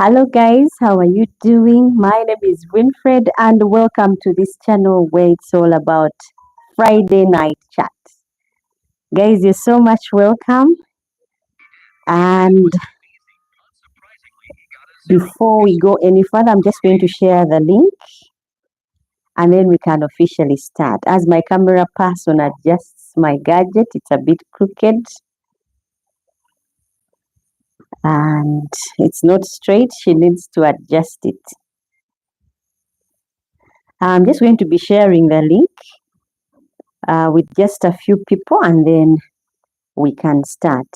Hello guys, how are you doing? My name is Winfred and welcome to this channel where it's all about Friday night chat. Guys, you're so much welcome. And before we go any further, I'm just going to share the link and then we can officially start. As my camera person adjusts my gadget, it's a bit crooked and it's not straight. She needs to adjust it. I'm just going to be sharing the link with just a few people and then we can start.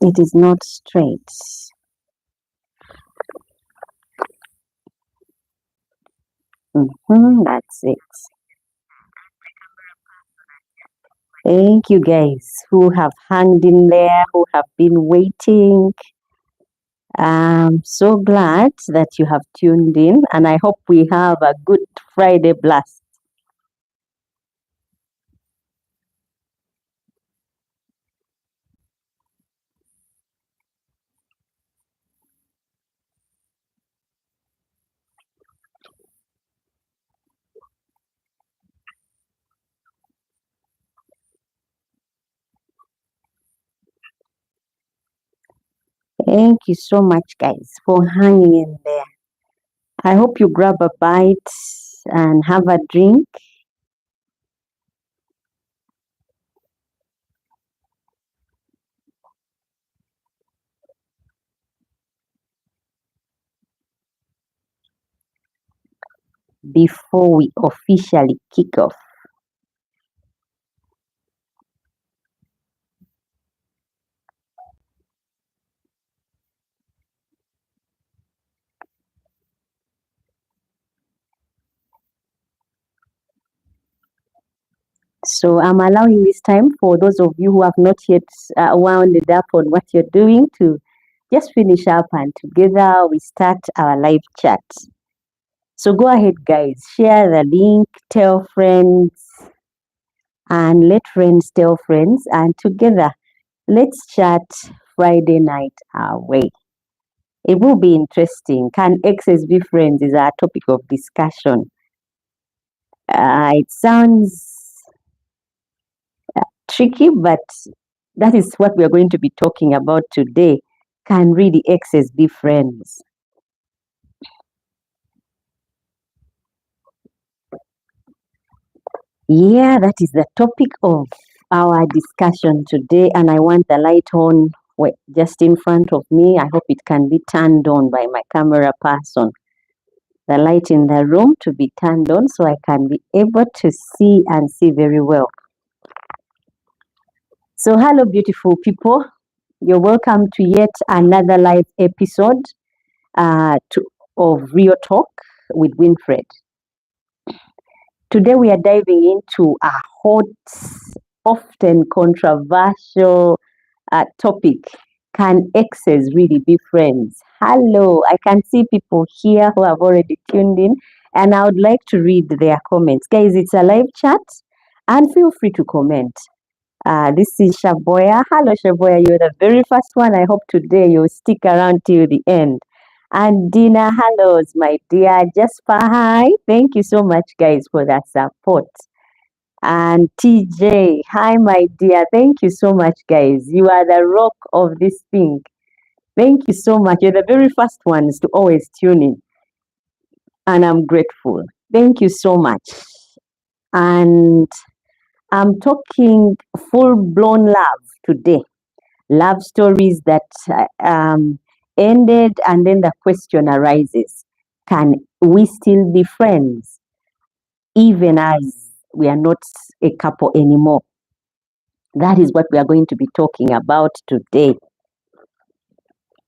It is not straight. That's it. Thank you guys who have hung in there, who have been waiting. I'm so glad that you have tuned in and I hope we have a good Friday blast. Thank you so much guys for hanging in there. I hope you grab a bite and have a drink. Before we officially kick off. So I'm allowing this time for those of you who have not yet wound it up on what you're doing to just finish up and together we start our live chat. So go ahead guys, share the link, tell friends and let friends tell friends and together let's chat Friday night our way. It will be interesting. Can exes be friends is our topic of discussion. It sounds tricky, but that is what we are going to be talking about today. Can really exes be friends? Yeah, that is the topic of our discussion today, and I want the light on just in front of me. I hope it can be turned on by my camera person. The light in the room to be turned on so I can be able to see and see very well. So hello beautiful people. You're welcome to yet another live episode of Real Talk with Winfred. Today we are diving into a hot, often controversial topic. Can exes really be friends? Hello, I can see people here who have already tuned in and I would like to read their comments. Guys, it's a live chat and feel free to comment. This is Shaboya. Hello, Shaboya. You're the very first one. I hope today you'll stick around till the end. And Dina, hellos, my dear. Jasper, hi. Thank you so much, guys, for that support. And TJ, hi, my dear. Thank you so much, guys. You are the rock of this thing. Thank you so much. You're the very first ones to always tune in. And I'm grateful. Thank you so much. And I'm talking full-blown love today. Love stories that ended and then the question arises, can we still be friends even as we are not a couple anymore? That is what we are going to be talking about today.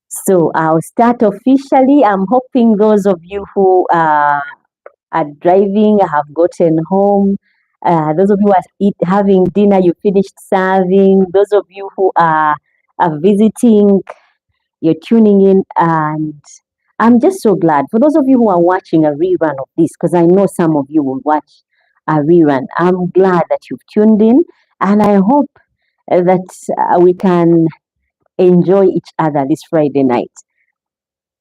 So I'll start officially. I'm hoping those of you who are driving have gotten home. Those of you who are having dinner, you finished serving. Those of you who are visiting, you're tuning in, and I'm just so glad. For those of you who are watching a rerun of this, because I know some of you will watch a rerun, I'm glad that you've tuned in, and I hope that we can enjoy each other this Friday night.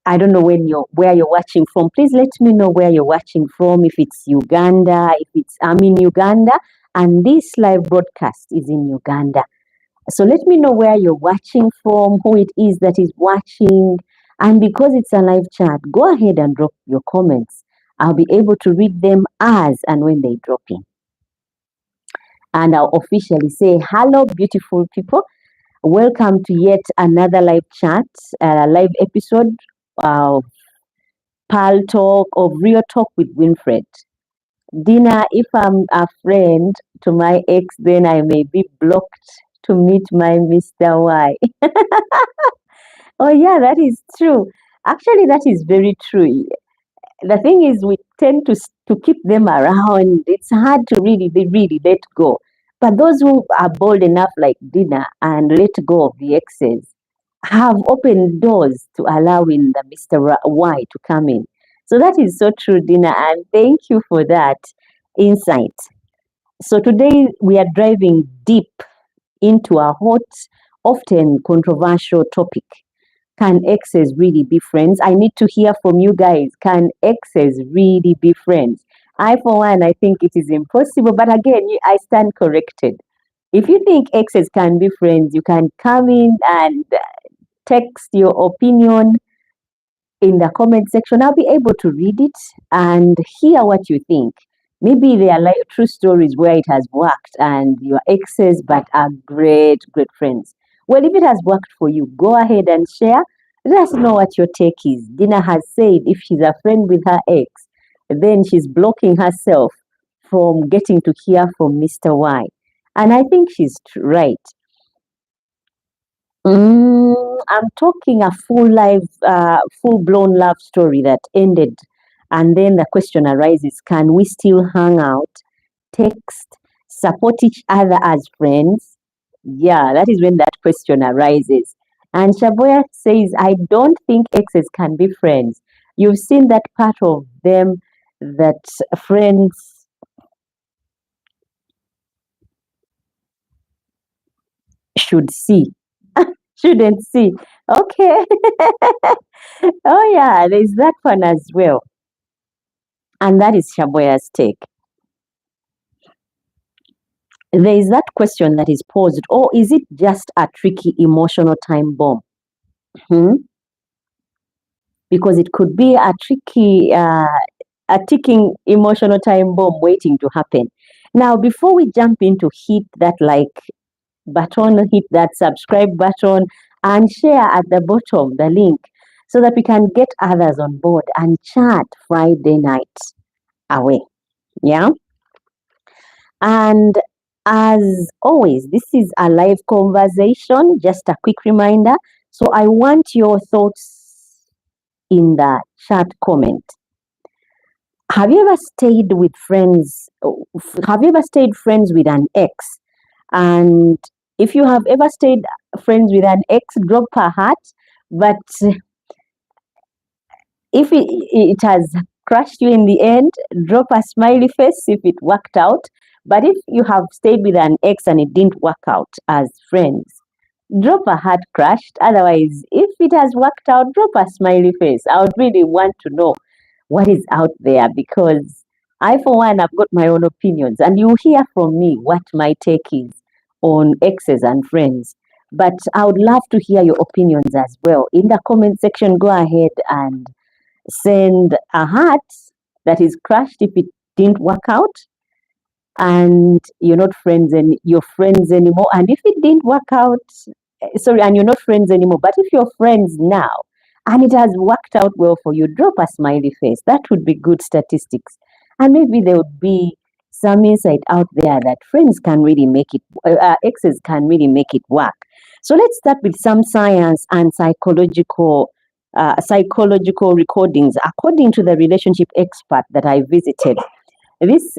I don't know where you're watching from. Please let me know where you're watching from. If it's Uganda, if it's I'm in Uganda, and this live broadcast is in Uganda. So let me know where you're watching from, who it is that is watching, and because it's a live chat, go ahead and drop your comments. I'll be able to read them as and when they drop in. And I'll officially say, hello, beautiful people. Welcome to yet another live chat, live episode of Pal Talk, of Real Talk with Winfred. Dina, if I'm a friend to my ex, then I may be blocked to meet my Mr. Y. Oh, yeah, that is true. Actually, that is very true. The thing is, we tend to keep them around. It's hard to really let go. But those who are bold enough, like Dina, and let go of the exes, have opened doors to allowing the Mr. Y to come in. So that is so true, Dina, and thank you for that insight. So today we are driving deep into a hot, often controversial topic. Can exes really be friends? I need to hear from you guys. Can exes really be friends? I, for one, I think it is impossible. But again, I stand corrected. If you think exes can be friends, you can come in and text your opinion in the comment section. I'll be able to read it and hear what you think. Maybe they are like true stories where it has worked and your exes but are great friends. Well, if it has worked for you, go ahead and share. Let us know what your take is. Dina has said if she's a friend with her ex, then she's blocking herself from getting to hear from Mr. Y. And I think she's right. I'm talking a full blown love story that ended, and then the question arises: can we still hang out, text, support each other as friends? Yeah, that is when that question arises. And Shaboya says, I don't think exes can be friends. You've seen that part of them that friends should see, shouldn't see. Okay. Oh, yeah, there's that one as well. And that is Shaboya's take. There is that question that is posed, or is it just a tricky emotional time bomb? Hmm? Because it could be a ticking emotional time bomb waiting to happen. Now, before we jump into hit that like button, hit that subscribe button, and share at the bottom the link so that we can get others on board and chat Friday night away. Yeah. And as always, this is a live conversation, just a quick reminder. So I want your thoughts in the chat comment. Have you ever stayed with friends? Have you ever stayed friends with an ex? And if you have ever stayed friends with an ex, drop a heart. But if it has crushed you in the end, drop a smiley face if it worked out. But if you have stayed with an ex and it didn't work out as friends, drop a heart crushed. Otherwise, if it has worked out, drop a smiley face. I would really want to know what is out there because I, for one, have got my own opinions, and you hear from me what my take is on exes and friends. But I would love to hear your opinions as well. In the comment section, go ahead and send a heart that is crushed if it didn't work out and you're not friends and you're friends anymore. And if it didn't work out, sorry, and you're not friends anymore, but if you're friends now and it has worked out well for you, drop a smiley face. That would be good statistics. And maybe there would be some insight out there that friends can really make it, exes can really make it work. So let's start with some science and psychological recordings. According to the relationship expert that I visited, this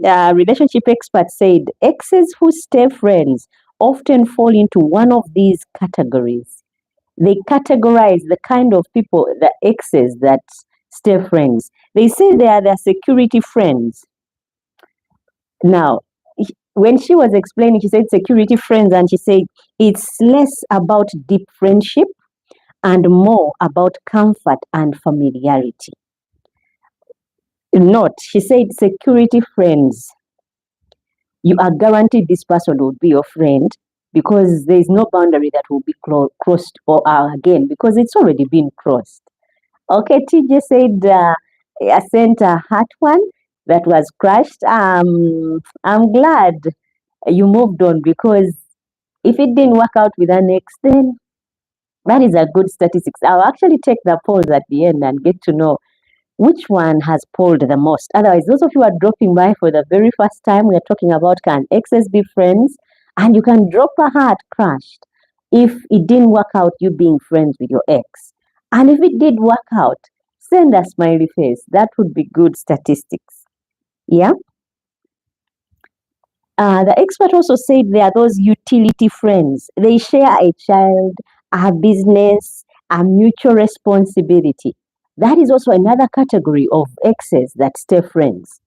relationship expert said exes who stay friends often fall into one of these categories. They categorize the kind of people, the exes that stay friends. They say they are their security friends. Now, when she was explaining, she said security friends, and she said it's less about deep friendship and more about comfort and familiarity. Note, she said security friends. You are guaranteed this person will be your friend because there is no boundary that will be crossed or again because it's already been crossed. Okay, TJ said I sent a hot one that was crushed. I'm glad you moved on because if it didn't work out with an ex, then that is a good statistics. I'll actually take the polls at the end and get to know which one has polled the most. Otherwise, those of you who are dropping by for the very first time, we are talking about can exes be friends? And you can drop a heart crushed if it didn't work out you being friends with your ex. And if it did work out, send a smiley face. That would be good statistics. Yeah. The expert also said there are those utility friends. They share a child, a business, a mutual responsibility. That is also another category of exes that stay friends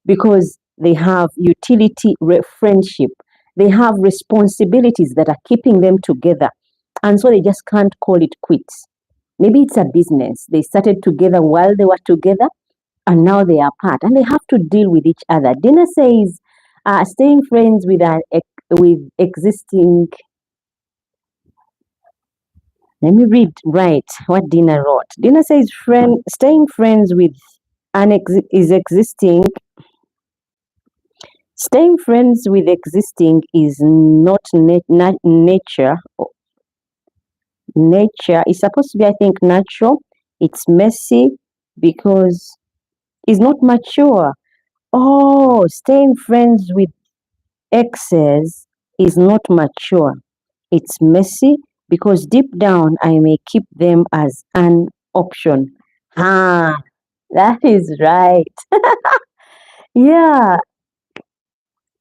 because they have utility friendship. They have responsibilities that are keeping them together. And so they just can't call it quits. Maybe it's a business. They started together while they were together and now they are apart and they have to deal with each other. Dina says, staying friends with with existing. Let me read right what Dina wrote. Dina says, staying friends with is existing. Staying friends with existing is not nature. Nature is supposed to be, I think, natural. It's messy because it's not mature. Oh, staying friends with exes is not mature. It's messy because deep down I may keep them as an option. Ah, that is right. Yeah,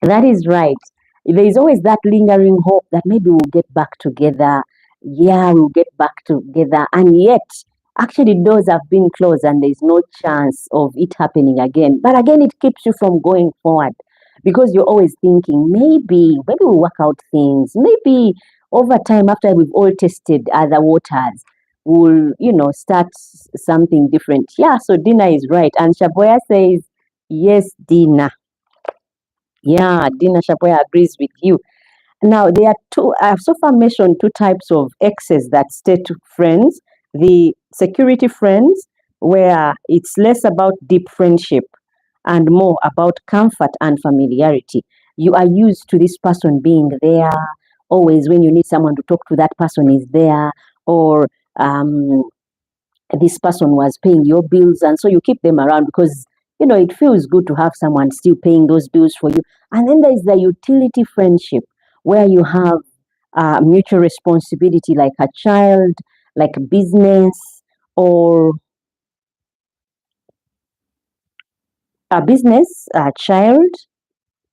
that is right. There is always that lingering hope that maybe we'll get back together. Yeah, we'll get back together. And yet, actually, doors have been closed and there's no chance of it happening again. But again, it keeps you from going forward because you're always thinking maybe we'll work out things. Maybe over time, after we've all tested other waters, we'll, start something different. Yeah, so Dina is right. And Shaboya says, yes, Dina. Yeah, Dina Shapoya agrees with you. Now, there are two, I've so far mentioned two types of exes that stay to friends. The security friends, where it's less about deep friendship and more about comfort and familiarity. You are used to this person being there, always when you need someone to talk to, that person is there, or um, this person was paying your bills, and so you keep them around because it feels good to have someone still paying those bills for you. And then there's the utility friendship where you have mutual responsibility, like a child, like a business, or a child,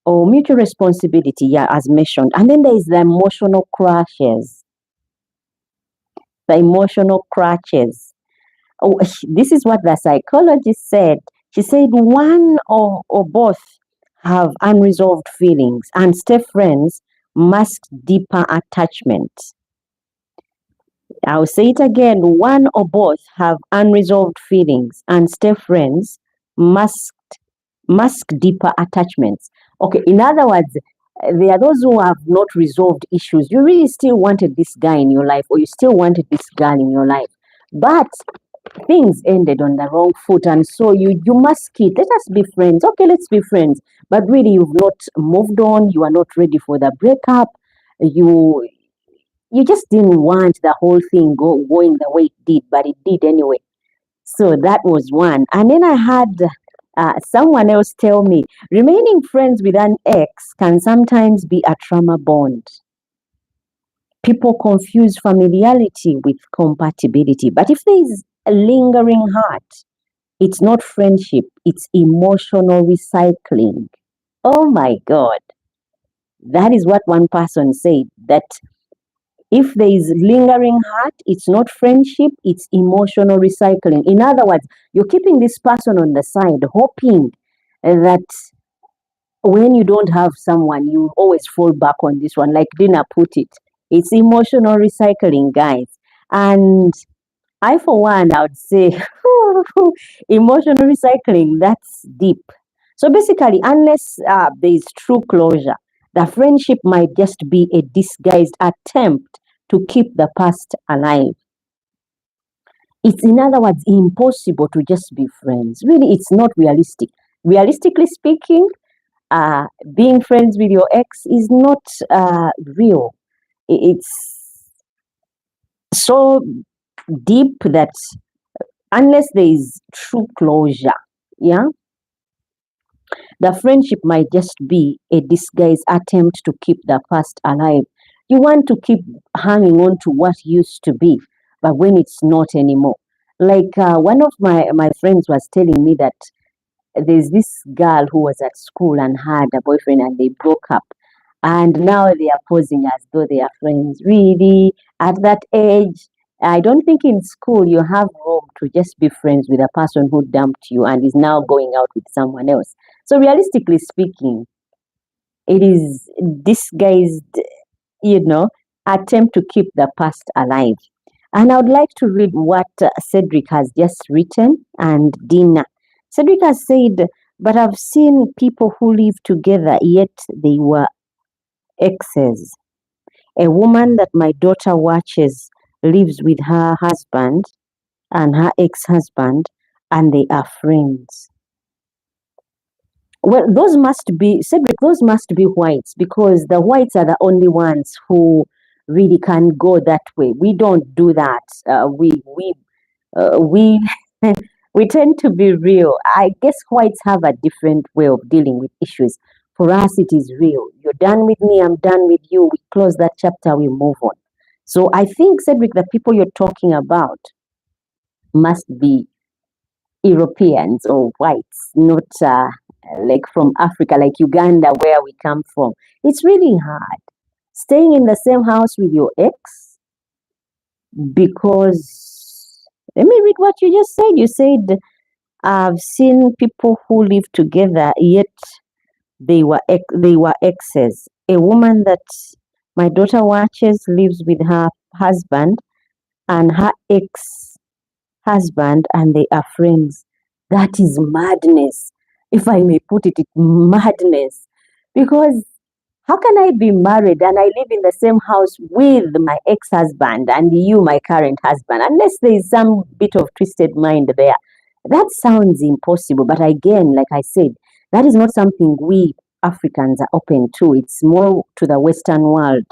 or mutual responsibility, yeah, as mentioned. And then there is the emotional crashes. The emotional crashes. Oh, this is what the psychologist said. She said one or both have unresolved feelings and stay friends mask deeper attachment. I'll say it again. One or both have unresolved feelings and stay friends mask deeper attachments. Okay, in other words, there are those who have not resolved issues. You really still wanted this guy in your life, or you still wanted this girl in your life, but things ended on the wrong foot, and so you mask it. Let us be friends. Okay, let's be friends. But really, you've not moved on. You are not ready for the breakup. You just didn't want the whole thing going the way it did, but it did anyway. So that was one. And then I had someone else tell me remaining friends with an ex can sometimes be a trauma bond. People confuse familiarity with compatibility. But if there is a lingering heart, it's not friendship, it's emotional recycling. Oh my God. That is what one person said, that if there is lingering heart, it's not friendship, it's emotional recycling. In other words, you're keeping this person on the side, hoping that when you don't have someone, you always fall back on this one. Like Dina put it, it's emotional recycling, guys. And I, for one, I would say emotional recycling, that's deep. So basically, unless there is true closure, the friendship might just be a disguised attempt to keep the past alive. It's, in other words, impossible to just be friends. Really, it's not realistic. Realistically speaking, uh, being friends with your ex is not real. It's so deep that unless there is true closure, yeah, the friendship might just be a disguised attempt to keep the past alive. You want to keep hanging on to what used to be, but when it's not anymore. Like one of my friends was telling me that there's this girl who was at school and had a boyfriend and they broke up. And now they are posing as though they are friends. Really, at that age, I don't think in school you have room to just be friends with a person who dumped you and is now going out with someone else. So, realistically speaking, it is disguised, you know, attempt to keep the past alive. And I would like to read what Cedric has just written and Dina. Cedric has said, but I've seen people who live together yet they were exes. A woman that my daughter watches lives with her husband and her ex husband, and they are friends. Well, those must be, Cedric, those must be whites because the whites are the only ones who really can go that way. We don't do that. We we tend to be real. I guess whites have a different way of dealing with issues. For us, it is real. You're done with me, I'm done with you. We close that chapter, we move on. So I think, Cedric, the people you're talking about must be Europeans or whites, not like from Africa, like Uganda, where we come from. It's really hard staying in the same house with your ex because let me read what you just said. You said I've seen people who live together, yet they were exes. A woman that my daughter watches lives with her husband and her ex husband, and they are friends. That is madness. If I may put it, it's madness. Because how can I be married and I live in the same house with my ex husband and you, my current husband, unless there is some bit of twisted mind there? That sounds impossible. But again, like I said, that is not something we Africans are open to. It's more to the Western world.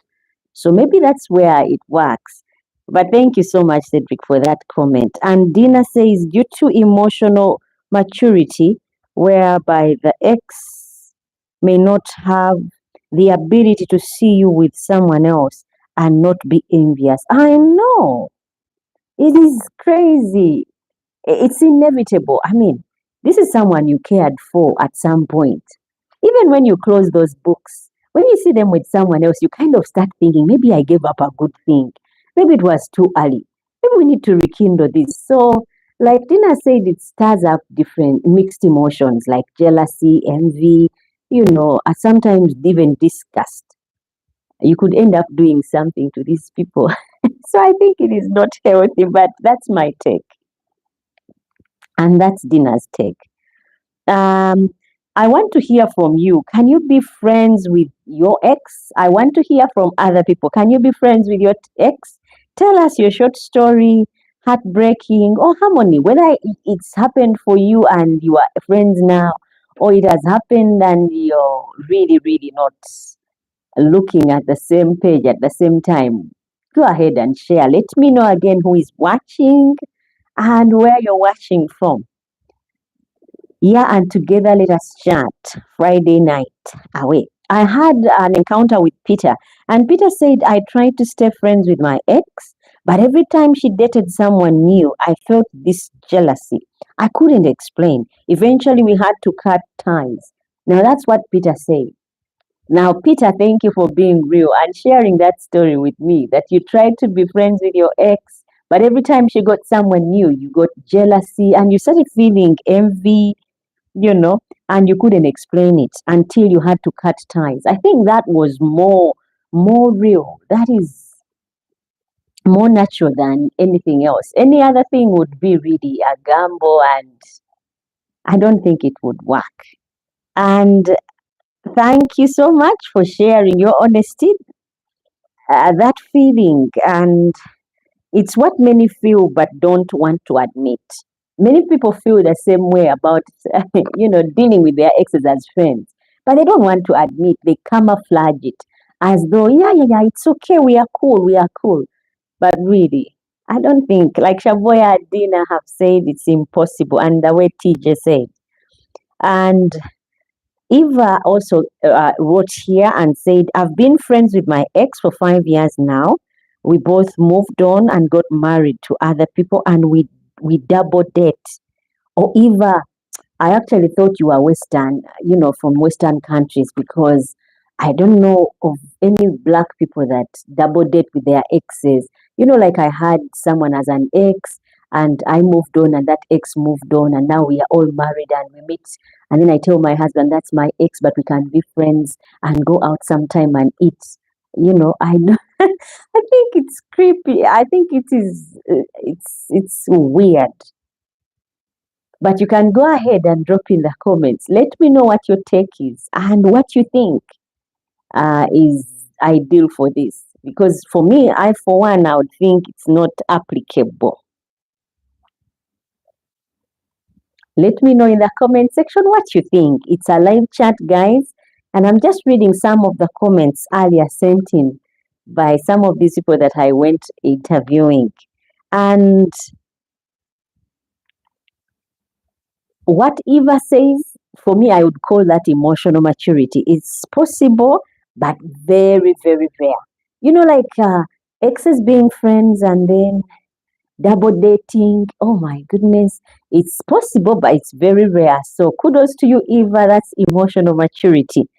So maybe that's where it works. But thank you so much, Cedric, for that comment. And Dina says, due to emotional maturity, whereby the ex may not have the ability to see you with someone else and not be envious. I know. It is crazy. It's inevitable. I mean, this is someone you cared for at some point. Even when you close those books, when you see them with someone else, you kind of start thinking, maybe I gave up a good thing. Maybe it was too early. Maybe we need to rekindle this. So, like Tina said, it stirs up different mixed emotions like jealousy, envy, sometimes even disgust. You could end up doing something to these people. So I think it is not healthy, but that's my take. And that's Dina's take. Um, I want to hear from you. Can you be friends with your ex? I want to hear from other people. Can you be friends with your ex? Tell us your short story, heartbreaking or harmony, whether it's happened for you and you are friends now, or it has happened and you're really, really not looking at the same page at the same time. Go ahead and share. Let me know again who is watching and where you're watching from. Yeah, and together let us chat. Friday night away. I had an encounter with Peter, and Peter said I tried to stay friends with my ex, but every time she dated someone new, I felt this jealousy. I couldn't explain. Eventually, we had to cut ties. Now, that's what Peter said. Now, Peter, thank you for being real and sharing that story with me that you tried to be friends with your ex, but every time she got someone new, you got jealousy and you started feeling envy, you know, and you couldn't explain it until you had to cut ties. I think that was more real. more natural than anything else. Any other thing would be really a gamble, and I don't think it would work. And thank you so much for sharing your honesty, that feeling. And it's what many feel but don't want to admit. Many people feel the same way about, dealing with their exes as friends, but they don't want to admit. They camouflage it as though, yeah, yeah, yeah, it's okay. We are cool. We are cool. But really, I don't think, like Shaboya and Dina have said, it's impossible. And the way TJ said. And Eva also wrote here and said, I've been friends with my ex for 5 years now. We both moved on and got married to other people, and we double date. Or Eva, I actually thought you were Western, from Western countries, because I don't know of any black people that double date with their exes. Like I had someone as an ex, and I moved on, and that ex moved on, and now we are all married and we meet. And then I tell my husband, that's my ex, but we can be friends and go out sometime and eat. I know. I think it's creepy. I think it is. It's weird. But you can go ahead and drop in the comments. Let me know what your take is and what you think is ideal for this. Because for me, for one, I would think it's not applicable. Let me know in the comment section what you think. It's a live chat, guys. And I'm just reading some of the comments earlier sent in by some of these people that I went interviewing. And what Eva says, for me, I would call that emotional maturity. It's possible, but very, very rare. Like exes being friends and then double dating. Oh my goodness. It's possible, but it's very rare. So kudos to you, Eva. That's emotional maturity.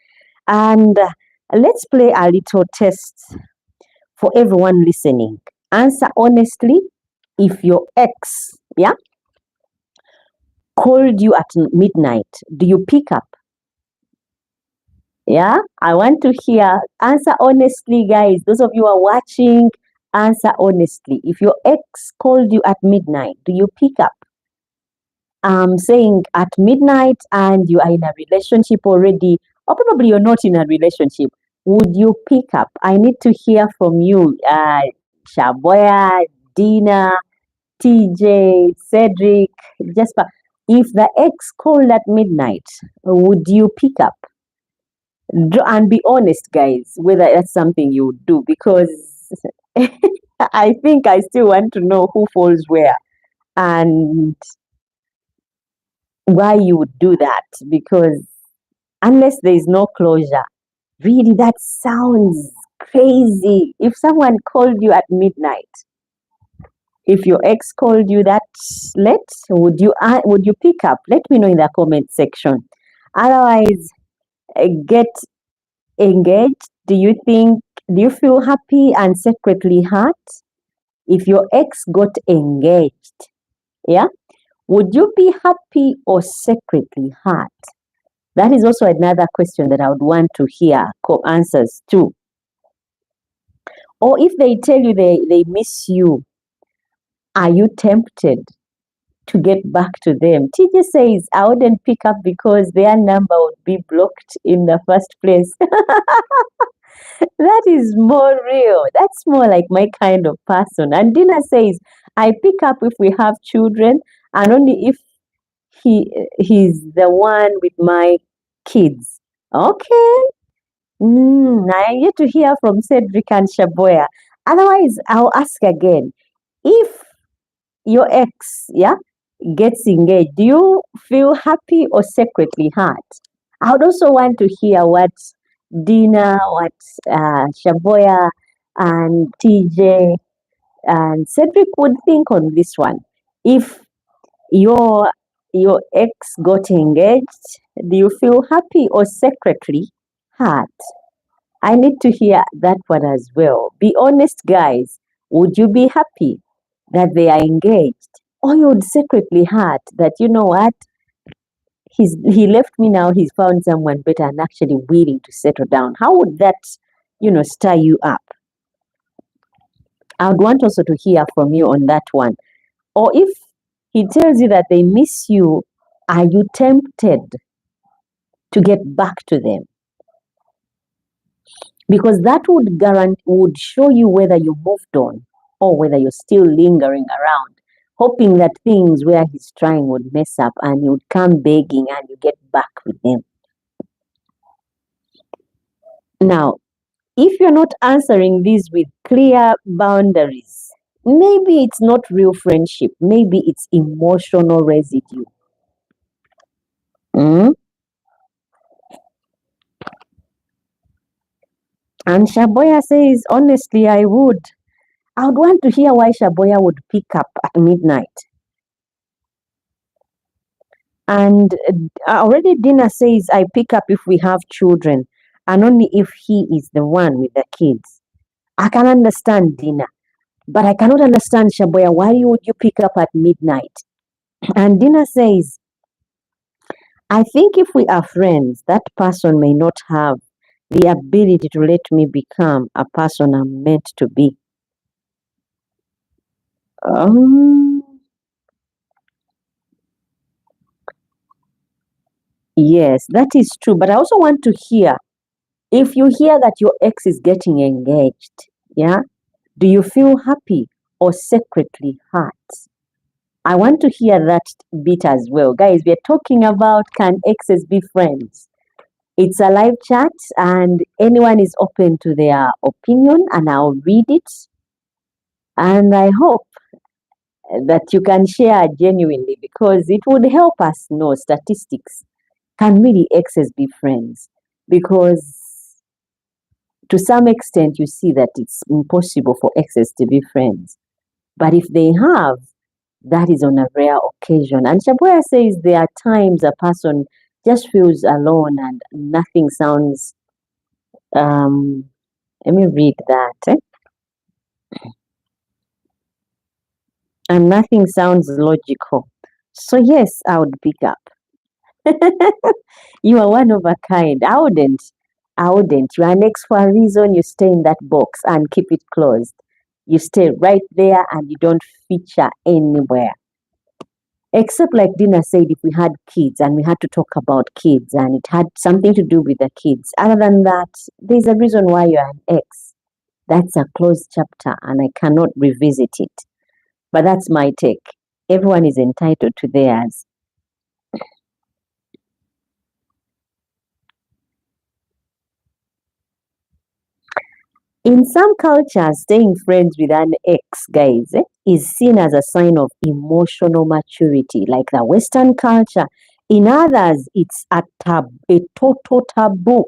And let's play a little test for everyone listening. Answer honestly. If your ex, yeah, called you at midnight, do you pick up? Yeah, I want to hear. Answer honestly, guys. Those of you who are watching, answer honestly. If your ex called you at midnight, do you pick up? I'm saying at midnight and you are in a relationship already, or probably you're not in a relationship, would you pick up? I need to hear from you, Shaboya, Dina, TJ, Cedric, Jasper. If the ex called at midnight, would you pick up? And be honest, guys, whether that's something you would do, because I think I still want to know who falls where and why you would do that, because unless there is no closure, really, that sounds crazy. If someone called you at midnight, if your ex called you that late, would you pick up? Let me know in the comment section. Otherwise, get engaged. Do you feel happy and secretly hurt if your ex got engaged? Yeah, would you be happy or secretly hurt? That is also another question that I would want to hear answers to. Or if they tell you they miss you, are you tempted to get back to them? TJ says, I wouldn't pick up because their number would be blocked in the first place. That is more real. That's more like my kind of person. And Dina says, I pick up if we have children and only if he's the one with my kids. Okay. I yet to hear from Cedric and Shaboya. Otherwise, I'll ask again. If your ex, yeah, gets engaged, do you feel happy or secretly hurt? I would also want to hear what Dina, what Shaboya and TJ and Cedric would think on this one. If your ex got engaged, do you feel happy or secretly hurt? I need to hear that one as well. Be honest, guys. Would you be happy that they are engaged? Or you would secretly hurt that, you know what? He left me now, he's found someone better and actually willing to settle down. How would that, stir you up? I would want also to hear from you on that one. Or if he tells you that they miss you, are you tempted to get back to them? Because that would show you whether you moved on or whether you're still lingering around, hoping that things where he's trying would mess up and you would come begging and you get back with them. Now, if you're not answering these with clear boundaries, maybe it's not real friendship, maybe it's emotional residue. Mm? And Shaboya says, honestly, I would. I would want to hear why Shaboya would pick up at midnight. And already Dina says, I pick up if we have children and only if he is the one with the kids. I can understand Dina, but I cannot understand Shaboya. Why would you pick up at midnight? And Dina says, I think if we are friends, that person may not have the ability to let me become a person I'm meant to be. Um, yes, that is true. But I also want to hear if you hear that your ex is getting engaged, yeah, do you feel happy or secretly hurt? I want to hear that bit as well. Guys, we're talking about can exes be friends? It's a live chat and anyone is open to their opinion and I'll read it. And I hope that you can share genuinely because it would help us know statistics. Can really exes be friends? Because to some extent, you see that it's impossible for exes to be friends. But if they have, that is on a rare occasion. And Shaboya says there are times a person just feels alone and nothing sounds, um, let me read that. And nothing sounds logical. So, yes, I would pick up. You are one of a kind. I wouldn't. I wouldn't. You are an ex for a reason. You stay in that box and keep it closed. You stay right there and you don't feature anywhere. Except, like Dina said, if we had kids and we had to talk about kids and it had something to do with the kids. Other than that, there's a reason why you're an ex. That's a closed chapter and I cannot revisit it. But that's my take. Everyone is entitled to theirs. In some cultures, staying friends with an ex, guys, is seen as a sign of emotional maturity, like the Western culture. In others, it's a total taboo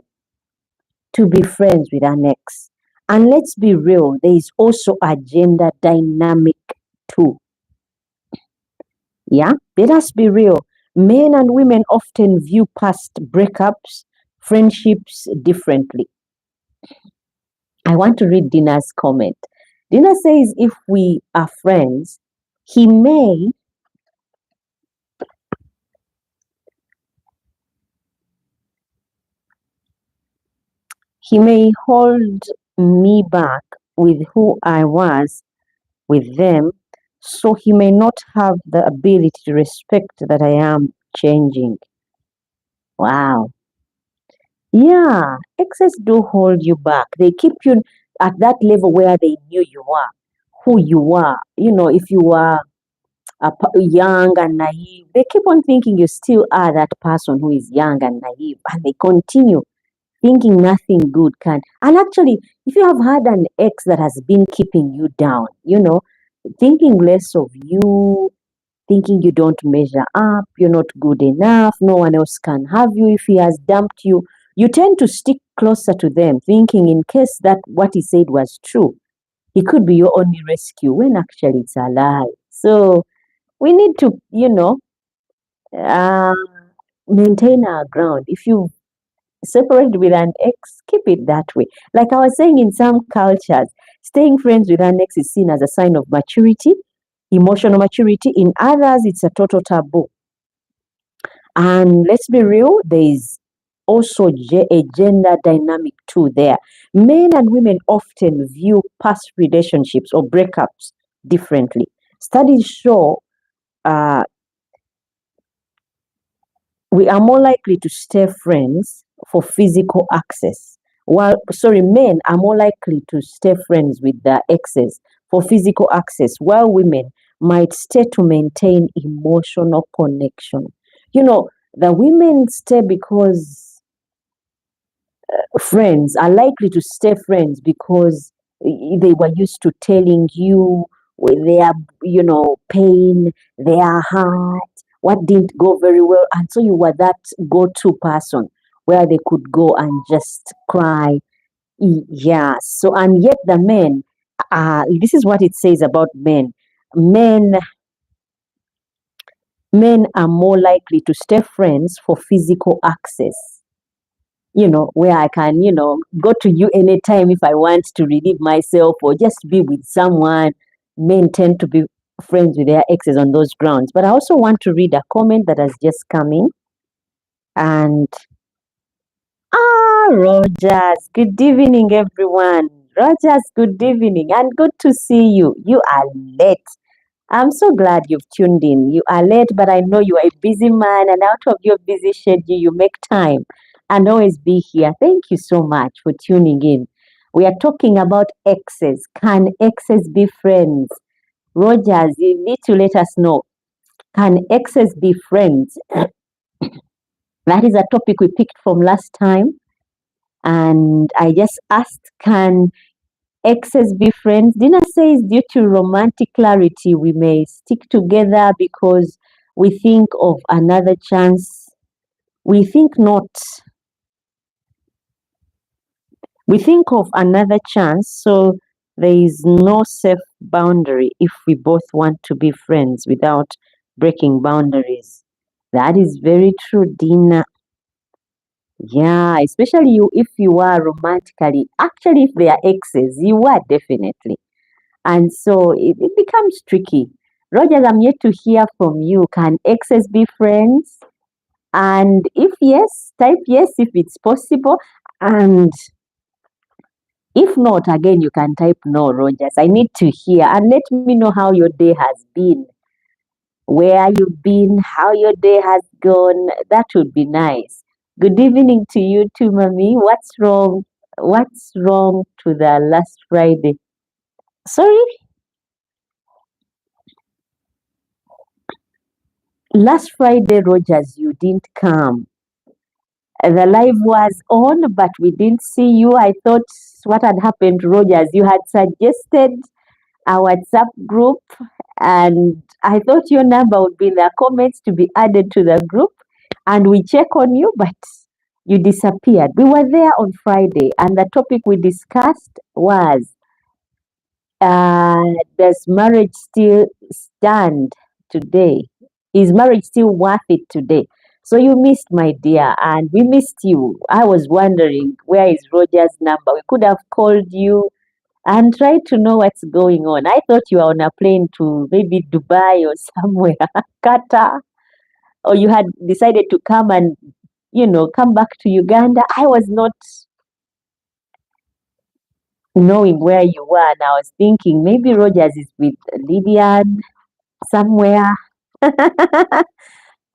to be friends with an ex. And let's be real, there is also a gender dynamic too. Yeah, let us be real. Men and women often view past breakups, friendships differently. I want to read Dina's comment. Dina says if we are friends, he may he may hold me back with who I was with them, so he may not have the ability to respect that I am changing. Wow. Yeah, exes do hold you back. They keep you at that level where they knew you are, who you are. You know, if you are young and naive, they keep on thinking you still are that person who is young and naive, and they continue thinking nothing good can. And actually, if you have had an ex that has been keeping you down, thinking less of you, thinking you don't measure up, you're not good enough, no one else can have you if he has dumped you, you tend to stick closer to them, thinking in case that what he said was true, he could be your only rescue when actually it's a lie. So we need to, uh, maintain our ground. If you separate with an ex, keep it that way. Like I was saying, in some cultures, staying friends with an ex is seen as a sign of maturity, emotional maturity. In others, it's a total taboo. And let's be real, there is also a gender dynamic too there. Men and women often view past relationships or breakups differently. Studies show uh, we are more likely to stay friends for physical access. Men are more likely to stay friends with their exes for physical access, while women might stay to maintain emotional connection. The women stay because friends are likely to stay friends because they were used to telling you their pain, their heart, what didn't go very well, and so you were that go-to person where they could go and just cry. Yeah. So, and yet the men, this is what it says about men. Men men are more likely to stay friends for physical access, where I can, go to you anytime if I want to relieve myself or just be with someone. Men tend to be friends with their exes on those grounds. But I also want to read a comment that has just come in. And Rogers, good evening, everyone. Rogers, good evening, and good to see you. You are late. I'm so glad you've tuned in. You are late, but I know you are a busy man, and out of your busy schedule, you make time and always be here. Thank you so much for tuning in. We are talking about exes. Can exes be friends? Rogers, you need to let us know. Can exes be friends? That is a topic we picked from last time. And I just asked, can exes be friends? Dina says, due to romantic clarity, we may stick together because we think of another chance. We think not. We think of another chance, so there is no safe boundary if we both want to be friends without breaking boundaries. That is very true, Dina. Yeah, especially you if you are romantically, actually, if they are exes, you are definitely. And so it becomes tricky. Rogers, I'm yet to hear from you. Can exes be friends? And if yes, type yes if it's possible. And if not, again, you can type no, Rogers. I need to hear. And let me know how your day has been, where you've been, how your day has gone. That would be nice. Good evening to you too, Mommy. What's wrong? What's wrong to the last Friday? Sorry? Last Friday, Rogers, you didn't come. The live was on, but we didn't see you. I thought what had happened, Rogers, you had suggested a WhatsApp group, and I thought your number would be in the comments to be added to the group, and we check on you, but you disappeared. We were there on Friday, and the topic we discussed was uh, does marriage still stand today? Is marriage still worth it today? So you missed, my dear, and we missed you. I was wondering, where is Roger's number? We could have called you and tried to know what's going on. I thought you were on a plane to maybe Dubai or somewhere, Qatar, or you had decided to come and, come back to Uganda. I was not knowing where you were, and I was thinking maybe Rogers is with Lydian somewhere.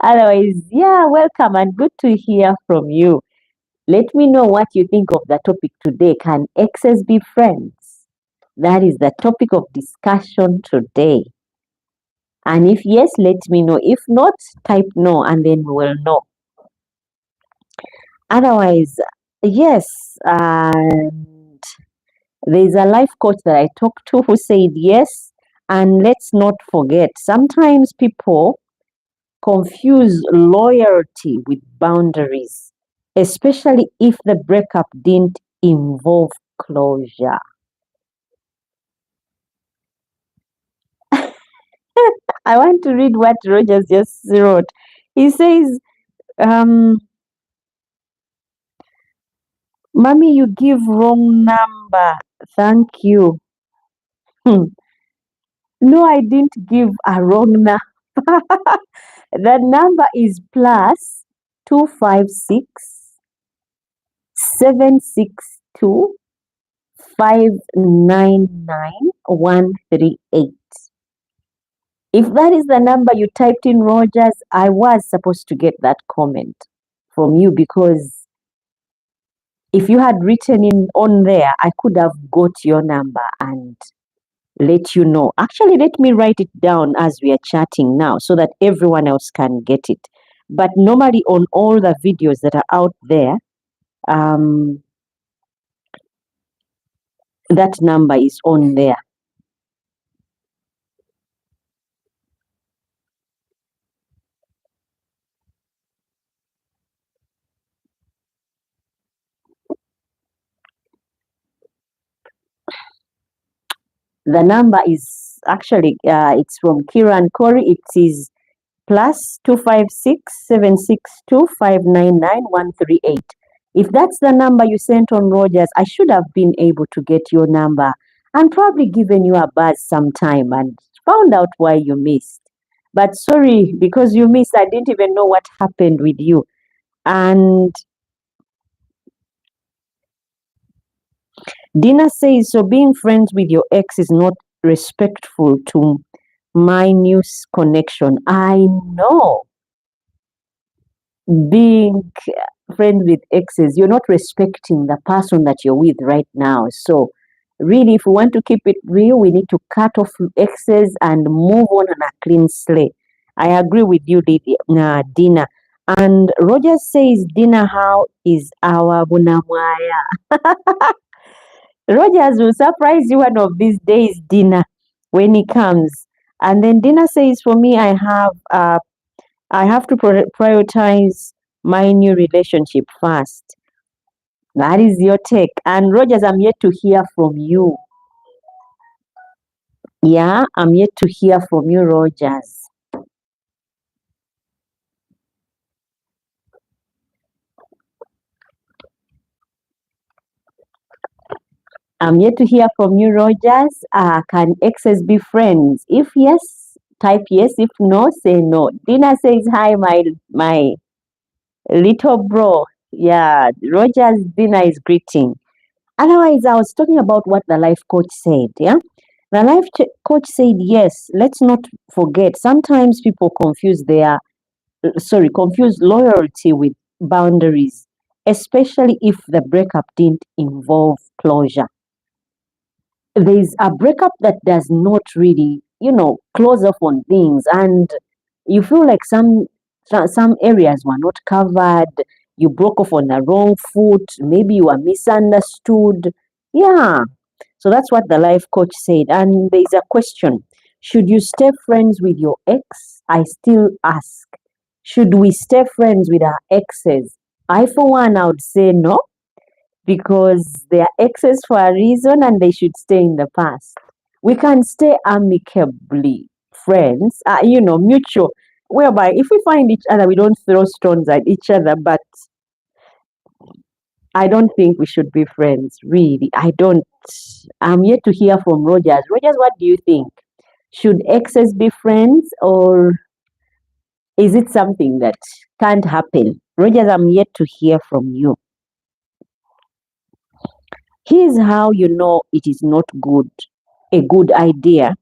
Otherwise, yeah, welcome and good to hear from you. Let me know what you think of the topic today. Can exes be friends? That is the topic of discussion today. And if yes, let me know. If not, type no and then we will know. Otherwise, yes, and there's a life coach that I talked to who said yes. And let's not forget, sometimes people confuse loyalty with boundaries, especially if the breakup didn't involve closure. I want to read what Rogers just wrote. He says, um, Mommy, you give wrong number. Thank you. Hmm. No, I didn't give a wrong number. The number is plus 256 762 599 138. If that is the number you typed in, Rogers, I was supposed to get that comment from you, because if you had written in on there, I could have got your number and let you know. Actually, let me write it down as we are chatting now so that everyone else can get it. But normally on all the videos that are out there, that number is on there. The number is actually, it's from Kira and Corey. It is +256 762 599 138. If that's the number you sent on, Rogers, I should have been able to get your number and probably given you a buzz sometime and found out why you missed. But sorry, because you missed, I didn't even know what happened with you. And Dina says, so being friends with your ex is not respectful to my news connection. I know. Being friends with exes, you're not respecting the person that you're with right now. So really, if we want to keep it real, we need to cut off exes and move on a clean slate. I agree with you, Dina. And Roger says, Dina, how is our Bunamwaya? Rogers will surprise you one of these days, Dina, when he comes. And then Dina says, for me, I have to prioritize my new relationship first. That is your take. And Rogers, I'm yet to hear from you. Yeah, I'm yet to hear from you, Rogers. I'm yet to hear from you, Rogers. Can exes be friends? If yes, type yes. If no, say no. Dina says hi, my little bro. Yeah, Rogers, Dina is greeting. Otherwise, I was talking about what the life coach said. Yeah, the coach said, yes, let's not forget. Sometimes people confuse loyalty with boundaries, especially if the breakup didn't involve closure. There's a breakup that does not really, close off on things, and you feel like some areas were not covered. You broke off on the wrong foot. Maybe you were misunderstood. Yeah. So that's what the life coach said. And there's a question: should you stay friends with your ex? I still ask. Should we stay friends with our exes? I, for one, I would say no, because they are exes for a reason and they should stay in the past. We can stay amicably friends, mutual, whereby if we find each other, we don't throw stones at each other. But I don't think we should be friends, really. I don't. I'm yet to hear from Rogers. Rogers, what do you think? Should exes be friends, or is it something that can't happen? Rogers, I'm yet to hear from you. Here's how you know it is not a good idea